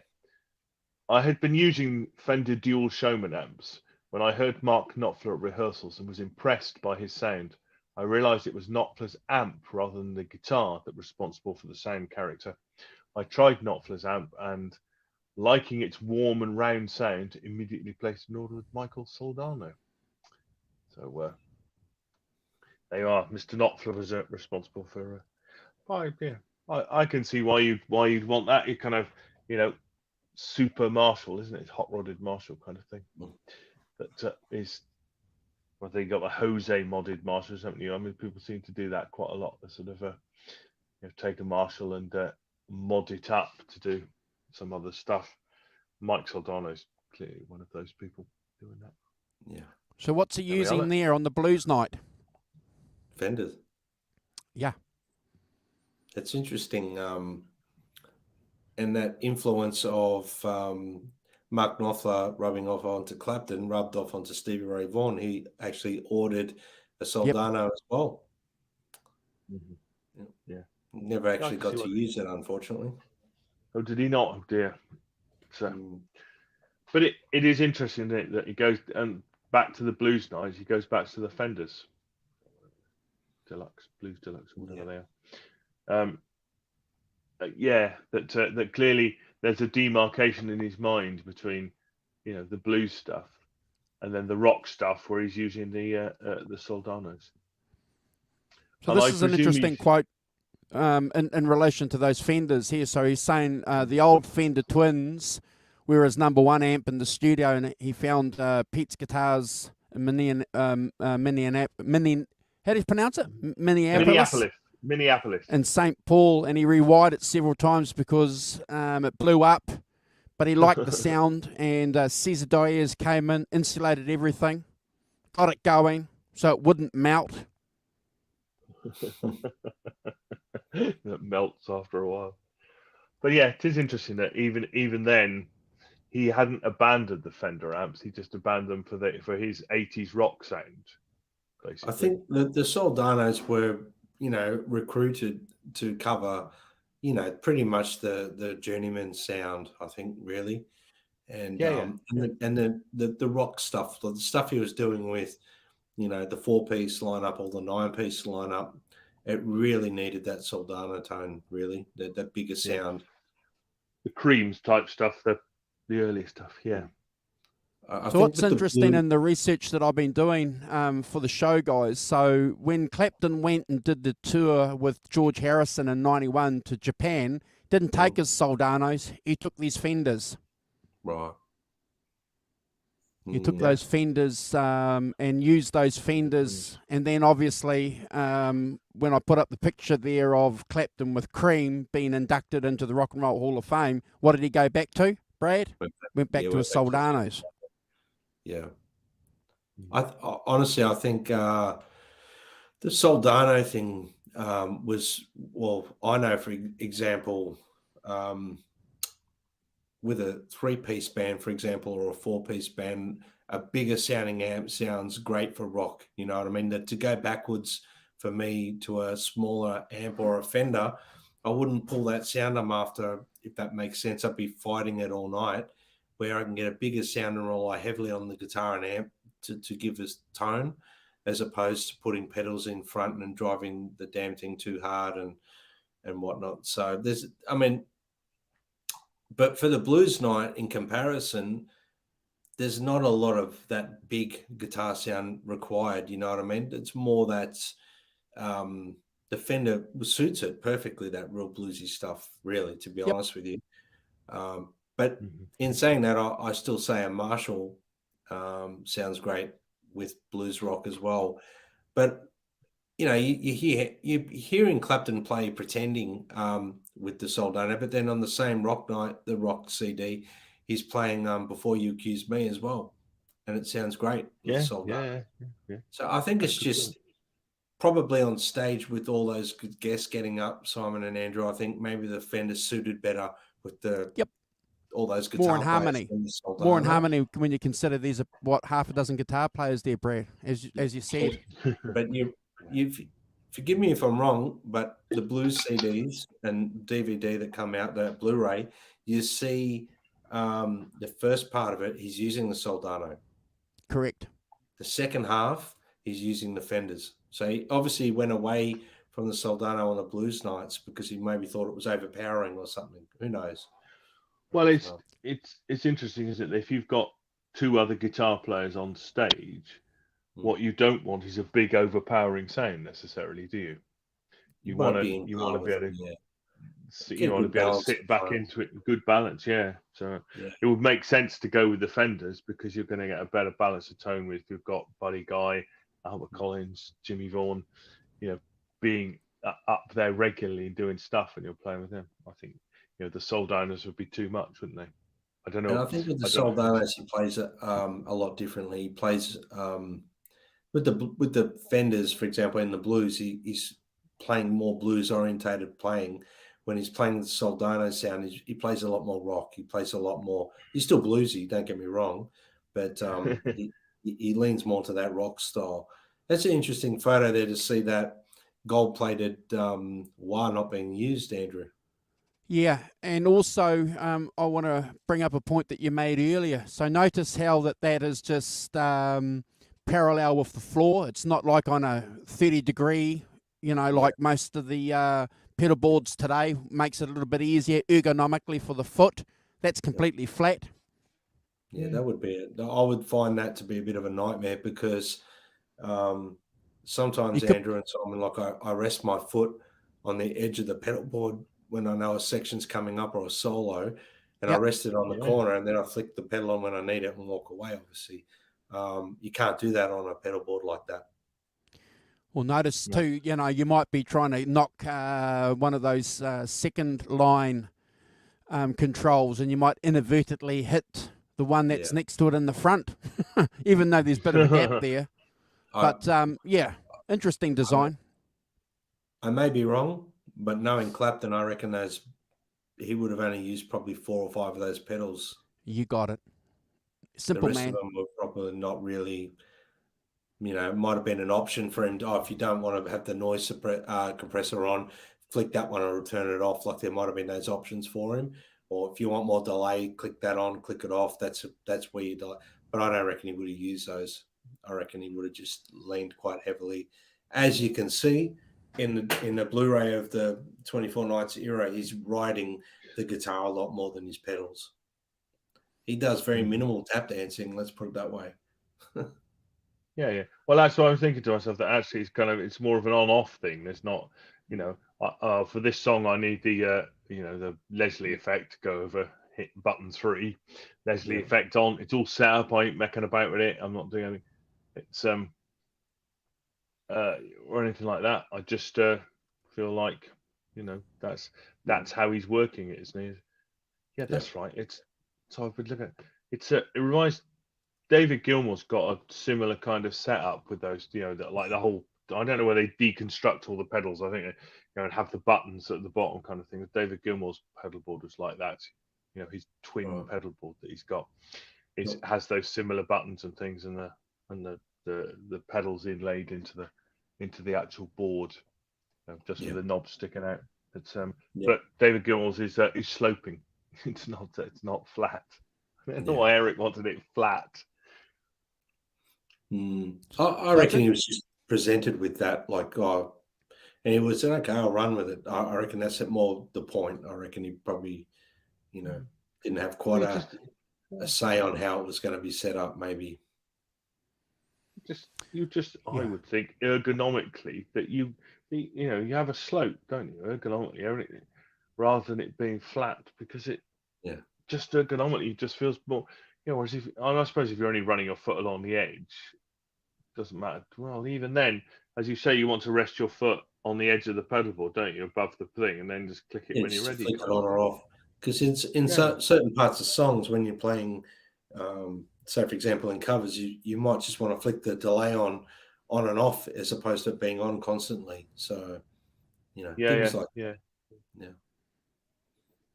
I had been using Fender Dual Showman amps when I heard Mark Knopfler at rehearsals and was impressed by his sound. I realized it was Knopfler's amp rather than the guitar that was responsible for the sound character. I tried Knopfler's amp and, liking its warm and round sound, immediately placed an order with Michael Soldano. So they are. Mr. Knopfler was responsible for. Yeah, I can see why you'd want that. You kind of, super Marshall, isn't it? It's hot rodded Marshall kind of thing. That is. Well, they got the Jose modded Marshalls, haven't you? I mean, people seem to do that quite a lot. They sort of take a Marshall and mod it up to do some other stuff. Mike Soldano's clearly one of those people doing that. Yeah. So what's he using there on the blues night? Fenders. Yeah. It's interesting. And that influence of Mark Knopfler rubbing off onto Clapton, rubbed off onto Stevie Ray Vaughan. He actually ordered a Soldano as well. Mm-hmm. Yeah. Never actually got to use it, unfortunately. Oh, did he not? Oh, dear. So, but it is interesting that he goes back to the blues nights. He goes back to the Fenders Deluxe, Blues Deluxe, whatever they are. That clearly there's a demarcation in his mind between, the blues stuff and then the rock stuff where he's using the Soldanos. So this is an interesting quote in relation to those Fenders here. So he's saying the old Fender Twins were his number one amp in the studio, and he found Pete's guitars in how do you pronounce it? Minneapolis. And St. Paul, and he rewired it several times because it blew up, but he liked the sound, and Cesar Diaz came in, insulated everything, got it going so it wouldn't melt. That melts after a while. But yeah, it is interesting that even then he hadn't abandoned the Fender amps, he just abandoned them for his 80s rock sound, basically. I think the Soldanos were, recruited to cover, pretty much the journeyman sound, I think, really. And the rock stuff, the stuff he was doing with, the 4-piece lineup or the 9-piece lineup, it really needed that Soldano tone, really, that bigger sound. The Creams type stuff, the early stuff, yeah. So what's interesting in the research that I've been doing for the show, guys, so when Clapton went and did the tour with George Harrison in 91 to Japan, didn't take his Soldanos, he took these Fenders. Right. He took those Fenders and used those Fenders, and then obviously when I put up the picture there of Clapton with Cream being inducted into the Rock and Roll Hall of Fame, what did he go back to, Brad? Went back to his Soldanos. Yeah. Honestly, I think the Soldano thing was, well, I know, for example, with a 3-piece band, for example, or a 4-piece band, a bigger sounding amp sounds great for rock. You know what I mean? That to go backwards for me to a smaller amp or a Fender, I wouldn't pull that sound I'm after, if that makes sense. I'd be fighting it all night, where I can get a bigger sound and rely heavily on the guitar and amp to give us tone, as opposed to putting pedals in front and driving the damn thing too hard and whatnot. So but for the blues night, in comparison, there's not a lot of that big guitar sound required. You know what I mean? It's more that the Fender suits it perfectly, that real bluesy stuff, really, to be honest with you. But in saying that, I still say a Marshall sounds great with blues rock as well. But you know, you're hearing Clapton play Pretending with the Soldano, but then on the same rock night, the rock CD, he's playing Before You Accuse Me as well, and it sounds great with Yeah, Soldano. yeah. So I think That's it's good stuff. just probably on stage with all those good guests getting up, Simon and Andrew. I think maybe the Fender's suited better with the Yep. all those More guitar in players harmony. than the Soldano. More in harmony when you consider there's half a dozen guitar players there, Brad, as you said. But you forgive me if I'm wrong, but the blues CDs and DVD that come out, the Blu-ray, you see the first part of it, he's using the Soldano. Correct. The second half, he's using the Fenders. So he obviously went away from the Soldano on the blues nights because he maybe thought it was overpowering or something. Who knows? Well, it's interesting, isn't it? If you've got two other guitar players on stage, what you don't want is a big overpowering sound necessarily, do you? You want to be able to sit back into it, good balance, yeah. So it would make sense to go with the Fenders because you're going to get a better balance of tone with you've got Buddy Guy, Albert Collins, Jimmy Vaughan, being up there regularly doing stuff, and you're playing with them. I think the Soldanas would be too much, wouldn't they? I don't know. And I think with the Soldanas, he plays it a lot differently. He plays with the Fenders, for example, in the blues, he's playing more blues orientated playing. When he's playing the Soldano sound, he plays a lot more rock. He plays a lot more. He's still bluesy, don't get me wrong, but he leans more to that rock style. That's an interesting photo there to see that gold-plated wire not being used, Andrew. Yeah, and also I want to bring up a point that you made earlier. So notice how that is just parallel with the floor. It's not like on a 30-degree, like most of the pedal boards today. Makes it a little bit easier ergonomically for the foot. That's completely flat. Yeah, that would be it. I would find that to be a bit of a nightmare because sometimes, Andrew and Simon, like I rest my foot on the edge of the pedal board when I know a section's coming up or a solo, and I rest it on the corner, and then I flick the pedal on when I need it and walk away, obviously. You can't do that on a pedal board like that. Well, notice too, you might be trying to knock one of those second line controls, and you might inadvertently hit the one that's next to it in the front, even though there's a bit of a gap there. But interesting design. I may be wrong, but knowing Clapton, I reckon he would have only used probably 4 or 5 of those pedals. You got it. Simple, the rest man. of them were probably not really, it might have been an option for him. If you don't want to have the noise compressor on, flick that one or turn it off. Like there might have been those options for him. Or if you want more delay, click that on, click it off. That's where you delay. But I don't reckon he would have used those. I reckon he would have just leaned quite heavily. As you can see in the Blu-ray of the 24 Nights era, he's riding the guitar a lot more than his pedals. He does very minimal tap dancing. Let's put it that way. Yeah. Well, that's what I'm thinking to myself. That actually, it's more of an on-off thing. There's not, for this song, I need the Leslie effect to go over, hit button 3, Leslie effect on. It's all set up. I ain't mecking about with it. I'm not doing anything. It's or anything like that. I just feel like, that's how he's working it, isn't he? Yeah, that's right. So I've been looking at it reminds. David Gilmour's got a similar kind of setup with those, like the whole. I don't know where they deconstruct all the pedals. I think and have the buttons at the bottom kind of thing. David Gilmour's pedal board was like that. His twin pedal board that he's got has those similar buttons and things, and the pedals inlaid into the actual board, just with the knob sticking out. But David Gilmour's is sloping. It's not flat. I don't know why Eric wanted it flat. I reckon he was just presented with that, and he was okay. I'll run with it. I reckon that's more the point. I reckon he probably, didn't have quite a say on how it was going to be set up. Maybe. I would think ergonomically that you have a slope, don't you? Ergonomically, everything, rather than it being flat, because it just ergonomically just feels more. Whereas I suppose if you're only running your foot along the edge, doesn't matter. Well, even then, as you say, you want to rest your foot on the edge of the pedalboard, don't you, above the thing, and then just click it when you're just ready. flick it on or off. Because in certain parts of songs, when you're playing, so for example, in covers, you might just want to flick the delay on and off as opposed to it being on constantly. So, things like yeah.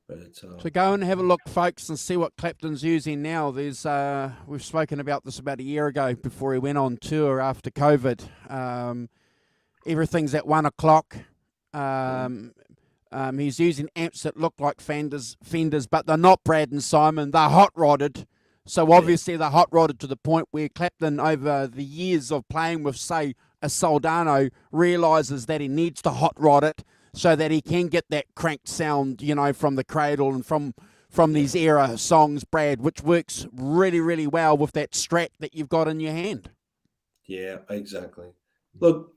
But it's, so go and have a look, folks, and see what Clapton's using now. There's we've spoken about this about a year ago before he went on tour after COVID. Everything's at 1 o'clock. He's using amps that look like Fenders, but they're not, Brad and Simon. They're hot-rodded. So obviously they're hot-rodded to the point where Clapton, over the years of playing with, say, a Soldano, realises that he needs to hot-rod it so that he can get that cranked sound, from the cradle and from these era songs, Brad, which works really, really well with that Strat that you've got in your hand. Yeah, exactly. Look,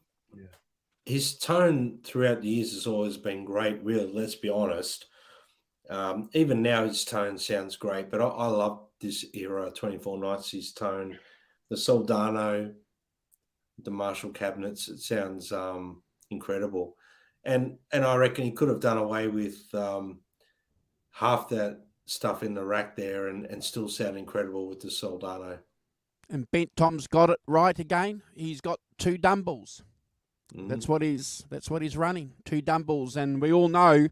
his tone throughout the years has always been great, really, let's be honest. Even now his tone sounds great, but I love this era, 24 Nights, his tone. The Soldano, the Marshall cabinets, it sounds incredible. And I reckon he could have done away with half that stuff in the rack there and still sound incredible with the Soldano. And Bent Tom's got it right again. He's got 2 Dumbles. That's what he's running, 2 Dumbles, and we all know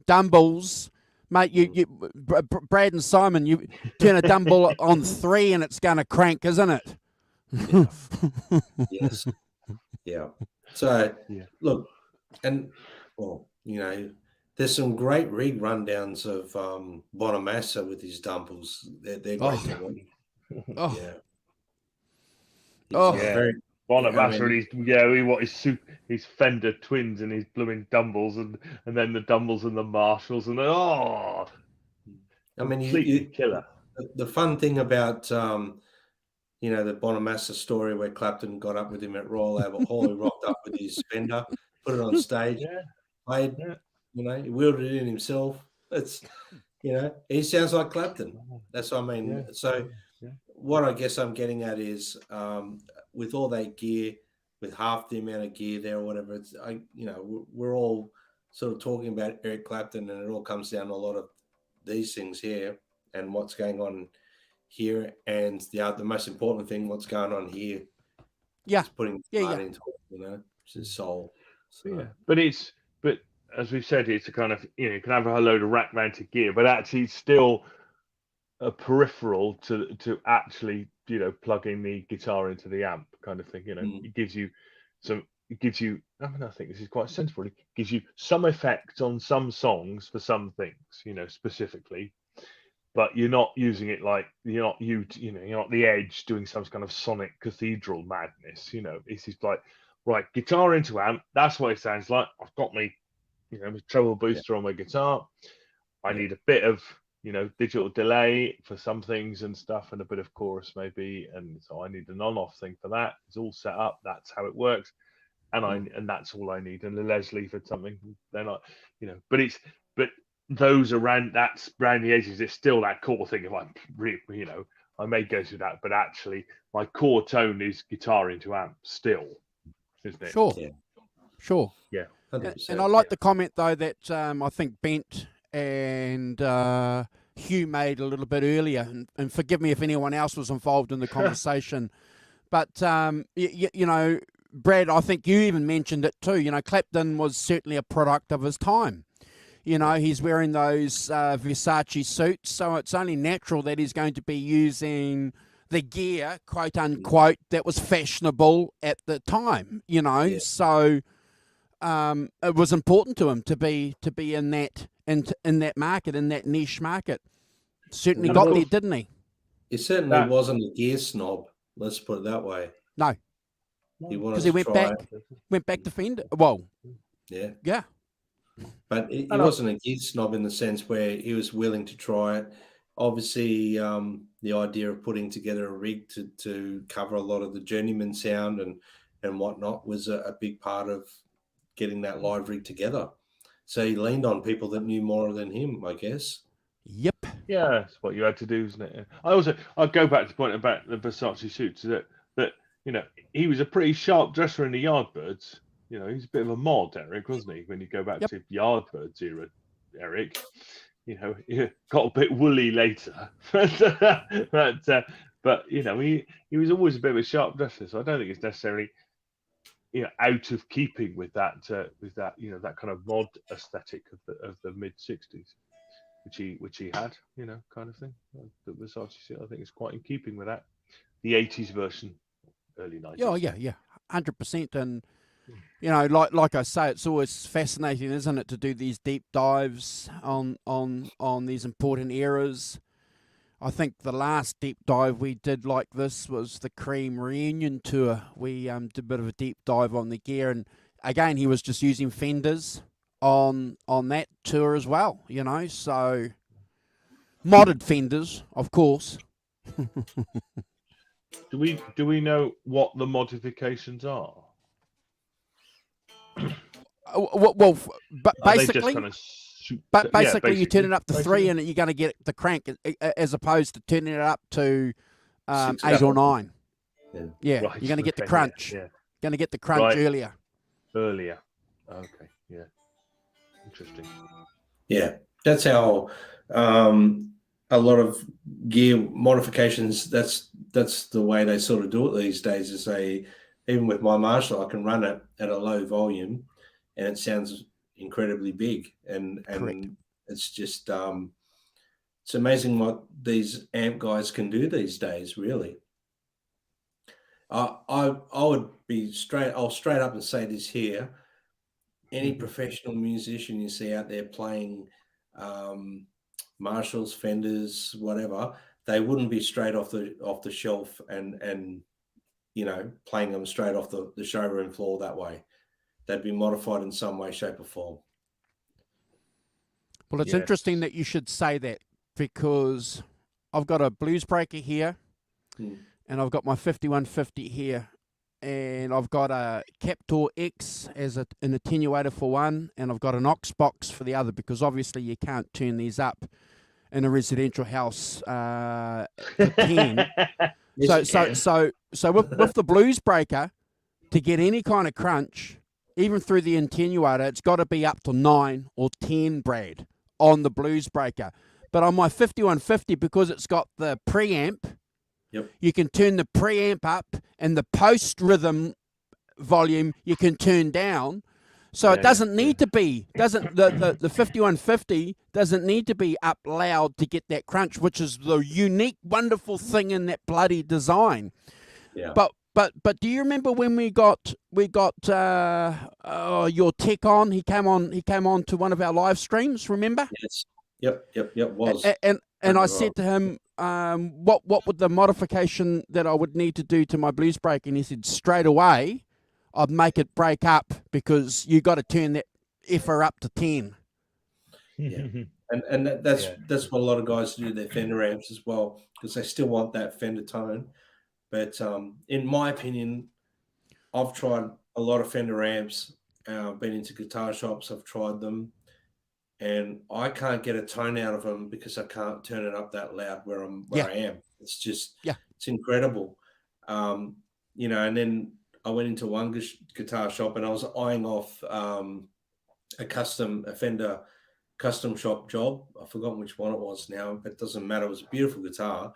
Dumbles, mate. You Brad and Simon, you turn a Dumble on 3 and it's going to crank, isn't it? Yes. Yeah. So look, and there's some great rig rundowns of Bonamassa with his Dumbles. They're great to watch. Very. Bonamassa, his Fender Twins and his blooming Dumbles, and then the Dumbles and the Marshalls, and completely killer. The fun thing about the Bonamassa story where Clapton got up with him at Royal Albert Hall, he rocked up with his Fender, put it on stage, played, he wielded it in himself. It's, he sounds like Clapton. That's what I mean. Yeah. So what I guess I'm getting at is with all that gear, with half the amount of gear there or whatever, we're all sort of talking about Eric Clapton, and it all comes down to a lot of these things here and what's going on here, and the most important thing, what's going on here. Yeah, is putting heart into it, it's his soul. So. But as we said, it's a kind of you can have a load of rack-mounted gear, but actually it's still a peripheral to actually plugging the guitar into the amp kind of thing. It gives you I think this is quite sensible. It gives you some effect on some songs for some things, specifically, but you're not using it like you're not the Edge doing some kind of sonic cathedral madness. It's just like, right, guitar into amp, that's what it sounds like. I've got my my treble booster on my guitar. I need a bit of digital delay for some things and stuff, and a bit of chorus maybe, and so I need an on-off thing for that. It's all set up. That's how it works, and that's all I need. And the Leslie for something, they're not, but those around the edges, it's still that core thing. If I'm really, I may go through that, but actually my core tone is guitar into amp still, isn't it? Sure. Yeah. 100%, and I like the comment though that I think Bent and Hugh made a little bit earlier, and forgive me if anyone else was involved in the conversation, but Brad, I think you even mentioned it too. Clapton was certainly a product of his time. He's wearing those Versace suits, so it's only natural that he's going to be using the gear, quote unquote, that was fashionable at the time. So it was important to him to be in that market, in that niche market. Certainly got there, didn't he? He certainly wasn't a gear snob. Let's put it that way. No, because he went back to Fender. Well, yeah. But he wasn't a gear snob in the sense where he was willing to try it. Obviously, the idea of putting together a rig to cover a lot of the journeyman sound and whatnot was a big part of getting that live rig together. So he leaned on people that knew more than him, I guess. Yep. Yeah, that's what you had to do, isn't it? I'd go back to the point about the Versace suits that you know, he was a pretty sharp dresser in the Yardbirds. You know, he's a bit of a mod, Eric, wasn't he? When you go back Yep. to Yardbirds era, Eric, you know, he got a bit woolly later, but you know, he was always a bit of a sharp dresser. So I don't think it's necessarily, you know, out of keeping with that you know, that kind of mod aesthetic of the mid '60s, which he had, you know, kind of thing. The Versace suit, I think, is quite in keeping with that. The '80s version, early '90s. Oh yeah, 100%. And you know, like I say, it's always fascinating, isn't it, to do these deep dives on these important eras. I think the last deep dive we did like this was the Cream reunion tour. We did a bit of a deep dive on the gear, and again, he was just using Fenders on that tour as well. You know, so modded Fenders, of course. Do we know what the modifications are? Well, but Are they just basically, kind of but basically, you turn basically. it up to 3, and you're going to get the crank, as opposed to turning it up to 6 8 or 9. Yeah. Yeah, Right, you're going to get the okay, crunch. Yeah. Going to get the crunch Right. earlier. Earlier. Okay. Yeah. Interesting. Yeah, that's how a lot of gear modifications. That's the way they sort of do it these days. Is they, even with my Marshall, I can run it at a low volume, and it sounds incredibly big. And Correct. it's just it's amazing what these amp guys can do these days. Really, I would be straight. I'll straight up and say this here. Any professional musician you see out there playing Marshalls, Fenders, whatever, they wouldn't be straight off the shelf and you know, playing them straight off the showroom floor that way. They'd be modified in some way, shape, or form. Well, it's Yes. interesting that you should say that, because I've got a blues breaker here, and I've got my 5150 here, and I've got a Captor X as an attenuator for one, and I've got an aux box for the other, because obviously you can't turn these up in a residential house for 10. So with the blues breaker, to get any kind of crunch, even through the attenuator, it's got to be up to 9 or 10, Brad, on the blues breaker. But on my 5150, because it's got the preamp, Yep. you can turn the preamp up, and the post rhythm volume you can turn down. So it doesn't need to be, the 5150 doesn't need to be up loud to get that crunch, which is the unique, wonderful thing in that bloody design. Yeah. But do you remember when we got your tech on? He came on to one of our live streams, remember? Yes. Yep. Was. And I said to him, what would the modification that I would need to do to my blues break? And he said, straight away, I'd make it break up, because you got to turn that effer up to 10. Yeah. And that's what a lot of guys do their Fender amps as well, because they still want that Fender tone. But in my opinion, I've tried a lot of Fender amps. Been into guitar shops, I've tried them, and I can't get a tone out of them because I can't turn it up that loud where I am. It's just, it's incredible. You know, and then I went into one guitar shop, and I was eyeing off a Fender custom shop job. I've forgotten which one it was now, but it doesn't matter. It was a beautiful guitar.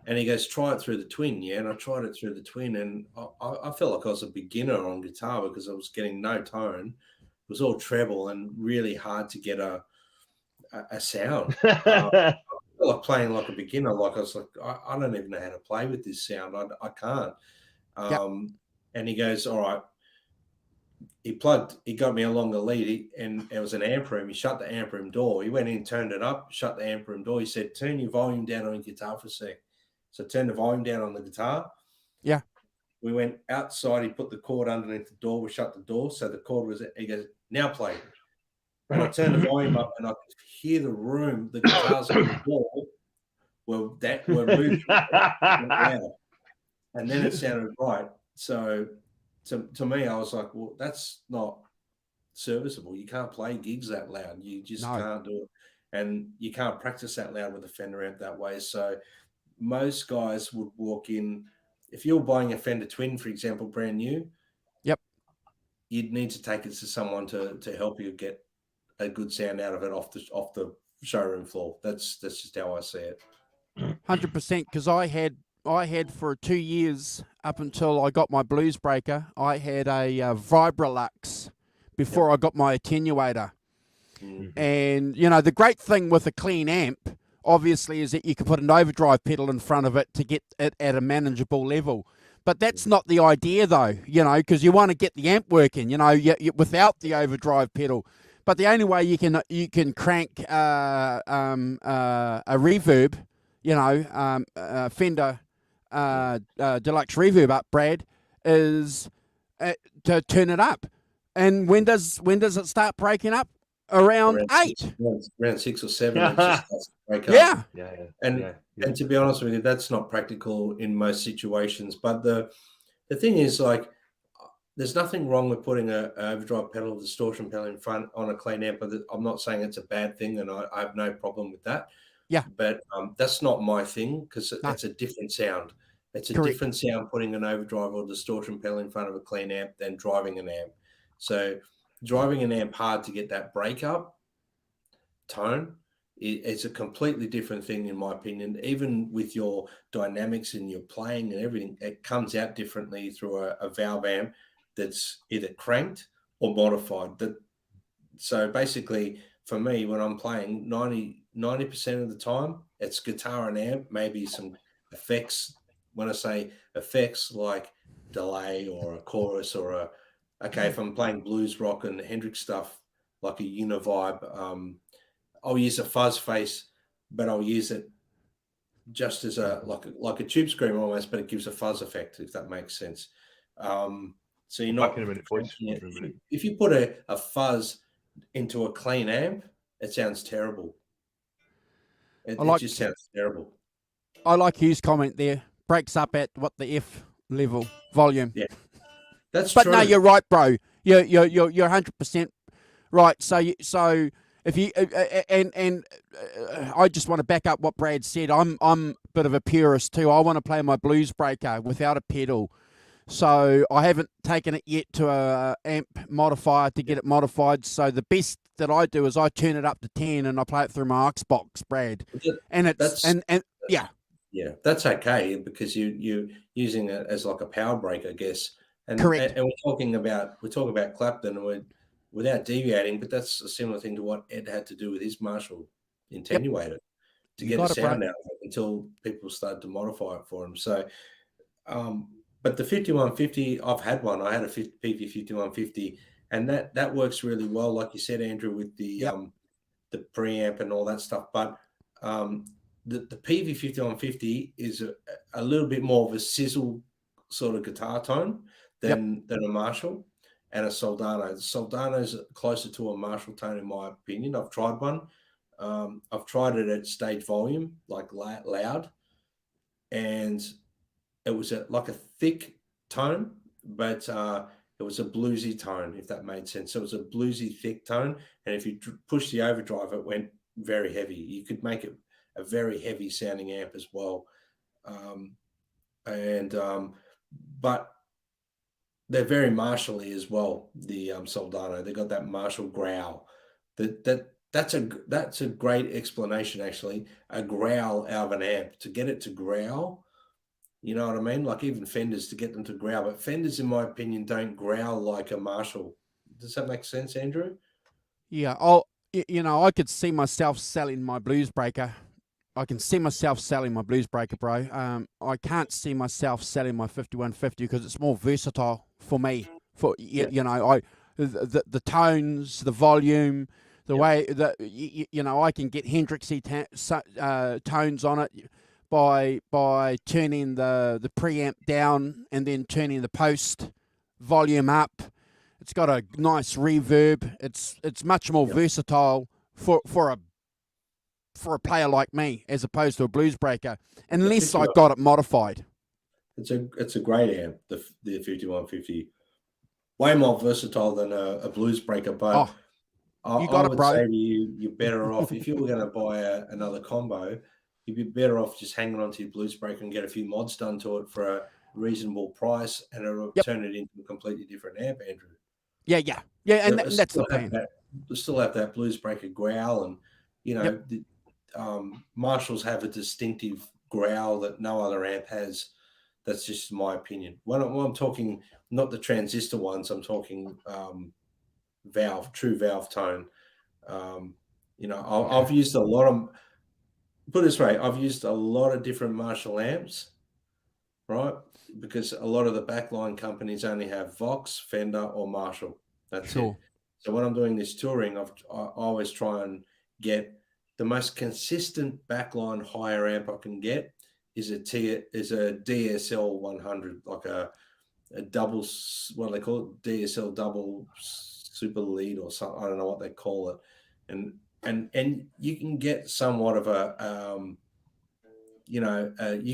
And he goes, try it through the Twin. Yeah. And I tried it through the Twin, and I felt like I was a beginner on guitar because I was getting no tone. It was all treble and really hard to get a sound. I felt like playing like a beginner. Like I was like, I don't even know how to play with this sound. I can't. And he goes, all right. He got me a longer lead, and it was an amp room. He shut the amp room door. He went in, turned it up, shut the amp room door. He said, turn your volume down on your guitar for a sec. So turn the volume down on the guitar. Yeah. We went outside. He put the cord underneath the door. We shut the door. So the cord was, he goes, now play. And I turned the volume up, and I could hear the room, the guitars on the door were moving loud. And then it sounded right. So to me, I was like, well, that's not serviceable. You can't play gigs that loud. You just can't do it. And you can't practice that loud with a Fender amp that way. So most guys would walk in, if you're buying a Fender Twin, for example, brand new, Yep. you'd need to take it to someone to help you get a good sound out of it off the showroom floor. That's just how I see it. 100%. Because I had for 2 years up until I got my Blues Breaker, I had a Vibrolux before I got my attenuator. And, you know, the great thing with a clean amp, obviously, is that you can put an overdrive pedal in front of it to get it at a manageable level. But that's not the idea, though, you know, because you want to get the amp working, you know, without the overdrive pedal. But the only way you can crank a reverb, you know, Fender Deluxe Reverb up, Brad, is to turn it up. And when does it start breaking up? Around 8. Around 6 or 7, it just starts to break Yeah. up. And to be honest with you, that's not practical in most situations. But the thing is, like, there's nothing wrong with putting an overdrive pedal, distortion pedal in front on a clean amp. I'm not saying it's a bad thing, and I have no problem with that. Yeah. But that's not my thing, because it's a different sound. It's a different sound putting an overdrive or distortion pedal in front of a clean amp than driving an amp. So driving an amp hard to get that breakup tone, it's a completely different thing, in my opinion. Even with your dynamics and your playing and everything, it comes out differently through a valve amp that's either cranked or modified. So basically, for me, when I'm playing, 90% of the time, it's guitar and amp, maybe some effects. When I say effects, like delay or a chorus or if I'm playing blues rock and Hendrix stuff, like a Univibe, I'll use a fuzz face, but I'll use it just as like a tube screamer almost, but it gives a fuzz effect, if that makes sense. So you're not. Back in a minute, boys. If you put a fuzz into a clean amp, it sounds terrible. It just sounds terrible. I like Hugh's comment there. Breaks up at what, the F level volume. Yeah. That's but true. No, you're right, bro. You're 100% right. So if you I just want to back up what Brad said. I'm a bit of a purist too. I want to play my Blues Breaker without a pedal. So I haven't taken it yet to a amp modifier to get it modified. So the best that I do is I turn it up to 10 and I play it through my aux box, Brad. And yeah. Yeah, that's okay, because you're using it as like a power break, I guess. And, correct. And we're talking about Clapton, without deviating, but that's a similar thing to what Ed had to do with his Marshall attenuator to get a sound out of it until people started to modify it for him. So, but the 5150, I've had one. I had a PV 5150, and that works really well, like you said, Andrew, with the preamp and all that stuff. But the PV 5150 is a little bit more of a sizzle sort of guitar tone than a Marshall and a Soldano. The Soldano is closer to a Marshall tone, in my opinion. I've tried one. I've tried it at stage volume, like loud, and it was like a thick tone, but it was a bluesy tone, if that made sense. So it was a bluesy, thick tone, and if you push the overdrive, it went very heavy. You could make it a very heavy sounding amp as well. But they're very Marshall-y as well, the Soldano. They got that Marshall growl. That's a great explanation, actually. A growl out of an amp. To get it to growl, you know what I mean? Like even Fenders, to get them to growl. But Fenders, in my opinion, don't growl like a Marshall. Does that make sense, Andrew? Yeah. I could see myself selling my Blues Breaker. I can see myself selling my Blues Breaker, bro. I can't see myself selling my 5150 because it's more versatile for me. The tones, the volume, the way that I can get Hendrixy tones on it by turning the preamp down and then turning the post volume up. It's got a nice reverb. It's much more versatile for a player like me, as opposed to a Blues Breaker, unless I got it modified. It's a great amp, the 5150. Way more versatile than a Blues Breaker, but I would say to you, you're better off if you were going to buy another combo. You'd be better off just hanging on to your Blues Breaker and get a few mods done to it for reasonable price, and it'll Yep. turn it into a completely different amp, Andrew. Yeah, and It'll that's the still have plan. It'll still have that blues breaker growl, and you know, Yep. Marshalls have a distinctive growl that no other amp has. That's just my opinion. When I'm talking, not the transistor ones, I'm talking true valve tone. You know, I've used a lot of, put it this way, I've used a lot of different Marshall amps, right? Because a lot of the backline companies only have Vox, Fender, or Marshall. That's Sure. it. So when I'm doing this touring, I always try and get the most consistent backline higher amp I can get is a DSL 100, like a double, what do they call it? DSL double super lead or something. I don't know what they call it. And you can get somewhat of a, you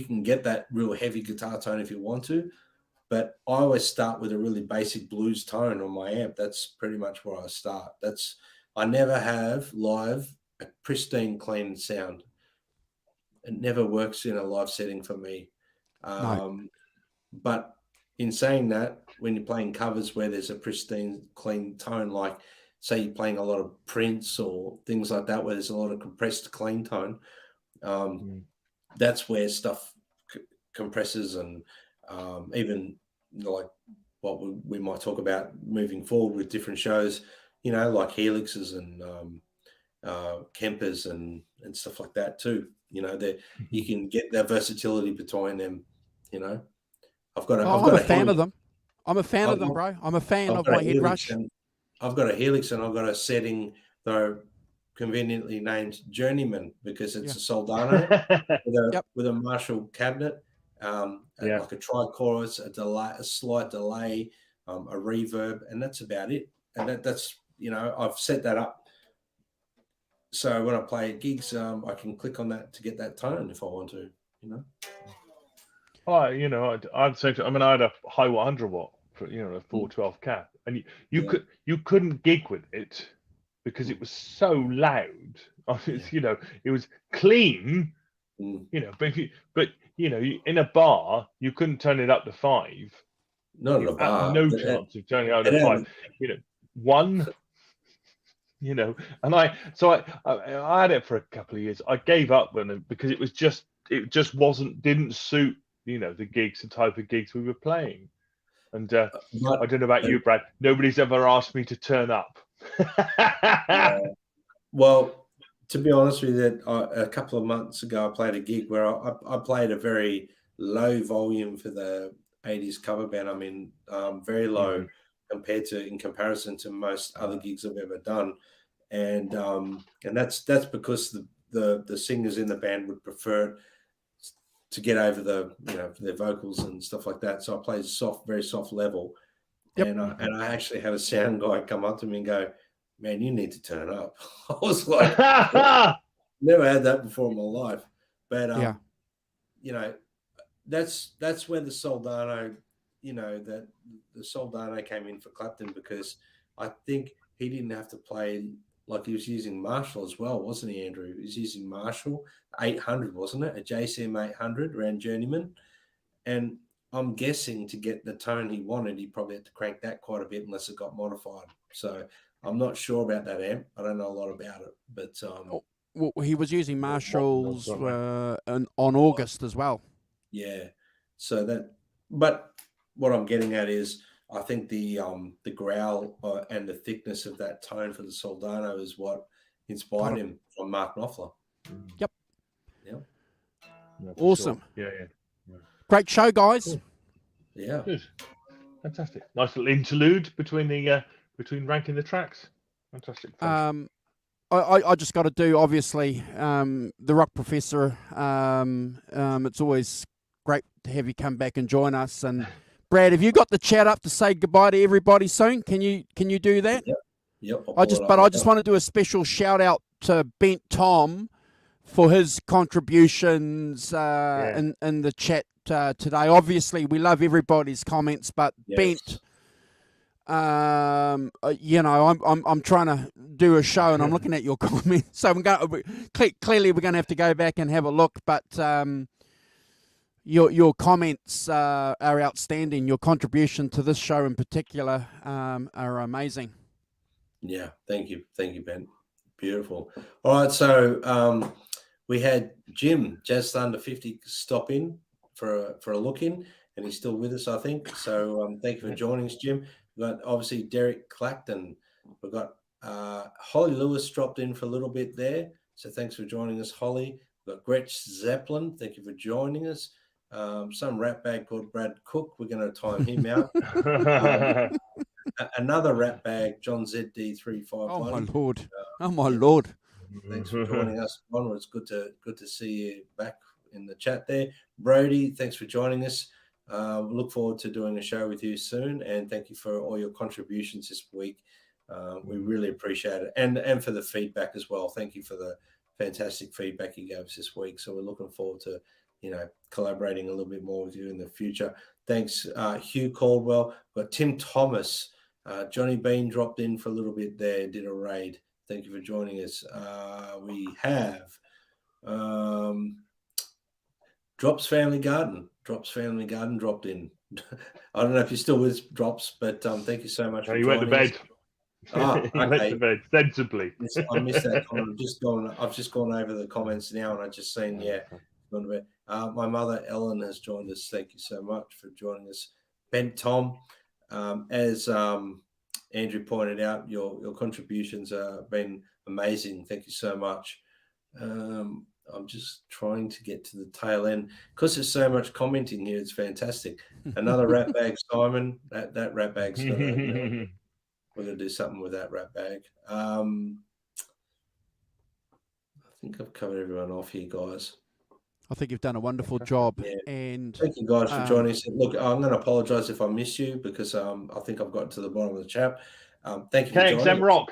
can get that real heavy guitar tone if you want to, but I always start with a really basic blues tone on my amp. That's pretty much where I start. I never have live a pristine, clean sound. It never works in a live setting for me. No. But in saying that, when you're playing covers where there's a pristine, clean tone, like say you're playing a lot of Prince or things like that, where there's a lot of compressed, clean tone, that's where stuff compresses, and even like what we might talk about moving forward with different shows, you know, like Helixes and Kempers and stuff like that too. You know, that you can get that versatility between them. You know, I'm a fan of them. I'm a fan of them, bro. I'm a fan of my Head Rush. I've got a Helix, and I've got a setting though conveniently named Journeyman because it's a Soldano with a Marshall cabinet, like a tri-chorus, a slight delay, a reverb, and that's about it. And that's you know, I've set that up so when I play at gigs, I can click on that to get that tone if I want to. You know. Oh, you know, I'd say, I mean, I had a high 100 watt for, you know, a 412 cap, and you couldn't gig with it because it was so loud. You know, it was clean, you know, but you know, in a bar you couldn't turn it up to 5. Not in a bar. No chance of turning it up to 5. You know, 1. You know, and I had it for a couple of years. I gave up because it just didn't suit, you know, the type of gigs we were playing. And I don't know about you, Brad. Nobody's ever asked me to turn up. Well, to be honest with you, a couple of months ago, I played a gig where I played a very low volume for the 80s cover band. I mean, very low in comparison to most other gigs I've ever done. And that's because the singers in the band would prefer to get over their vocals and stuff like that. So I played very soft level. Yep. And I actually had a sound guy come up to me and go, "Man, you need to turn up." I was like, never had that before in my life. But you know, that's where the Soldano, you know, that the Soldano came in for Clapton, because I think he didn't have to play, like, he was using Marshall as well, wasn't he, Andrew? He was using Marshall 800, wasn't it? A JCM 800 around Journeyman. And I'm guessing to get the tone he wanted, he probably had to crank that quite a bit unless it got modified. So I'm not sure about that amp. I don't know a lot about it. But well, he was using Marshalls on August as well. Yeah. So but what I'm getting at is, I think the growl and the thickness of that tone for the Soldano is what inspired him from Mark Knopfler. Yep. Yeah. Awesome. Sure. Yeah. Great show, guys. Cool. Yeah. Good. Fantastic. Nice little interlude between ranking the tracks. Fantastic. I just got to do, obviously, the Rock Professor. It's always great to have you come back and join us. And Brad, have you got the chat up to say goodbye to everybody soon? Can you do that? Yep. I just want to do a special shout out to Bent Tom for his contributions in the chat today. Obviously, we love everybody's comments, but Bent, you know, I'm trying to do a show and I'm looking at your comments, so clearly we're going to have to go back and have a look. But your comments are outstanding. Your contribution to this show in particular are amazing. Yeah, thank you, Ben. Beautiful. All right, so we had Jim Jazz Thunder 50 stop in for a look in, and he's still with us, I think. So thank you for joining us, Jim. We've got obviously Derek Clapton. We've got Holly Lewis dropped in for a little bit there. So thanks for joining us, Holly. We've got Gretch Zeppelin. Thank you for joining us. Some rat bag called Brad Cook. We're going to time him out. Another rat bag, John ZD351. Oh my lord! Oh my lord! Thanks for joining us, Ron. It's good to see you back in the chat there. Brody, thanks for joining us. Look forward to doing a show with you soon, and thank you for all your contributions this week. We really appreciate it, and for the feedback as well. Thank you for the fantastic feedback you gave us this week. So we're looking forward to collaborating a little bit more with you in the future. Thanks, Hugh Caldwell. We've got Tim Thomas. Johnny Bean dropped in for a little bit there, did a raid. Thank you for joining us. We have Drops Family Garden. Drops Family Garden dropped in. I don't know if you're still with us, Drops, but thank you so much for joining us. Went to bed. Okay. He went to bed, sensibly. I missed that comment. I've just gone over the comments now, and I just seen, gone to bed. My mother, Ellen, has joined us. Thank you so much for joining us. Ben Tom, as Andrew pointed out, your contributions have been amazing. Thank you so much. I'm just trying to get to the tail end because there's so much commenting here. It's fantastic. Another rat bag, Simon. That rat bag's got we're going to do something with that rat bag. I think I've covered everyone off here, guys. I think you've done a wonderful job. Yeah. And thank you guys for joining us. Look, I'm going to apologise if I miss you because I think I've got to the bottom of the chat. Thank you for joining us. Rock.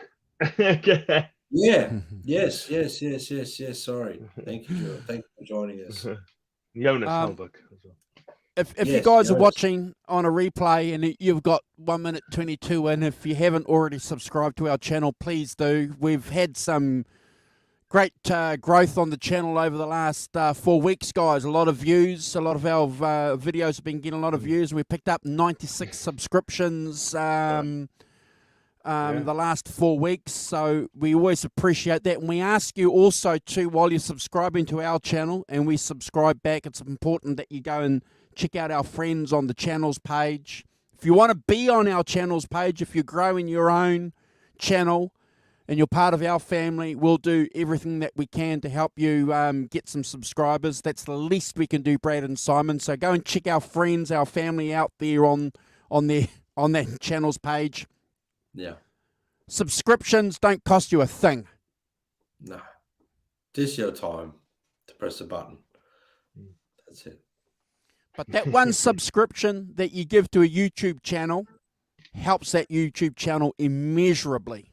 Yeah. Yes. Sorry. Thank you, Joe. Thank you for joining us. Jonas Halberg as well. If you guys are watching on a replay and you've got 1 minute 22 in, if you haven't already subscribed to our channel, please do. We've had some great growth on the channel over the last 4 weeks, guys. A lot of views. A lot of our videos have been getting a lot of views. We picked up 96 subscriptions the last 4 weeks, so we always appreciate that. And we ask you also too, while you're subscribing to our channel and we subscribe back, it's important that you go and check out our friends on the channels page. If you want to be on our channels page, if you're growing your own channel and you're part of our family, we'll do everything that we can to help you get some subscribers. That's the least we can do, Brad and Simon. So go and check our friends, our family out there on that channels page. Yeah. Subscriptions don't cost you a thing. No. Just your time to press a button. That's it. But that one subscription that you give to a YouTube channel helps that YouTube channel immeasurably.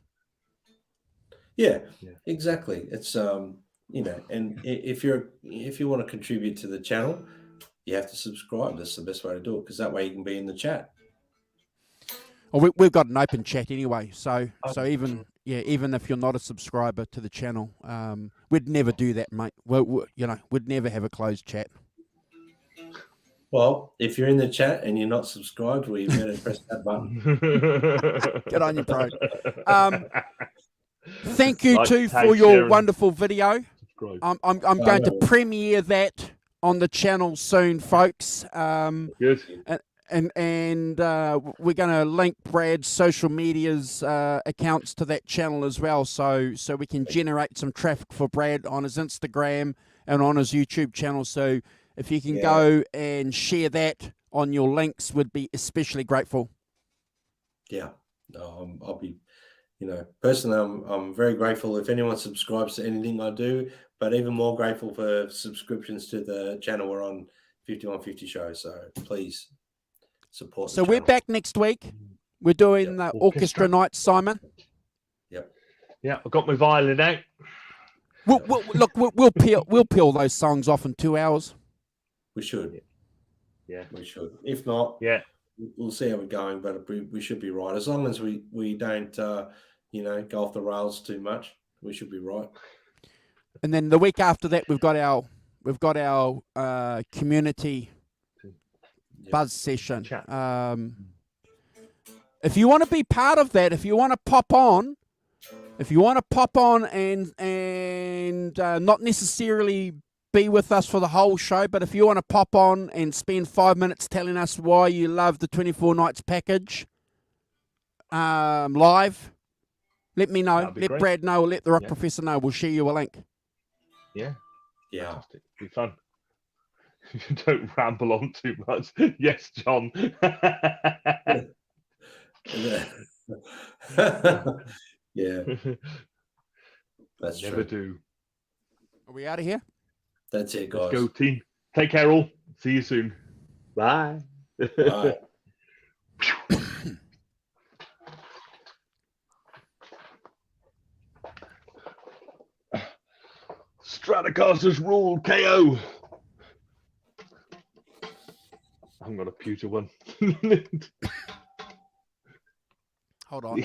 Yeah, exactly. It's and if you want to contribute to the channel, you have to subscribe. That's the best way to do it because that way you can be in the chat. Well, we've got an open chat anyway, so even if you're not a subscriber to the channel, we'd never do that, mate. We'd never have a closed chat. Well, if you're in the chat and you're not subscribed, well, you better press that button. Get on your pro. Thank you too for your wonderful video. I'm going to premiere that on the channel soon, folks. Good. And we're going to link Brad's social media's accounts to that channel as well, so we can generate some traffic for Brad on his Instagram and on his YouTube channel. So if you can go and share that on your links, would be especially grateful. Yeah, no, I'll be, personally, I'm very grateful if anyone subscribes to anything I do, but even more grateful for subscriptions to the channel we're on, 5150 Show. So please support. So we're back next week. We're doing the orchestra night, Simon. Yep. Yeah, I've got my violin out. We'll peel those songs off in 2 hours. We should. Yeah. We should. If not, we'll see how we're going, but we should be right. As long as we don't, go off the rails too much, we should be right. And then the week after that, we've got our community buzz session. Chat. If you want to be part of that, if you want to pop on and not necessarily be with us for the whole show, but if you want to pop on and spend 5 minutes telling us why you love the 24 nights package live, let me know. That'd be Let great. Brad know, or let the Rock Yeah. Professor know. We'll share you a link. Yeah. Yeah. Fantastic. Be fun. Don't ramble on too much. Yes, John. Yeah, that's Never true. do. Are we out of here? That's it, Let's guys. go, team. Take care, all. See you soon. Bye. Bye. Stratocasters rule, KO. I haven't got a pewter one. Hold on.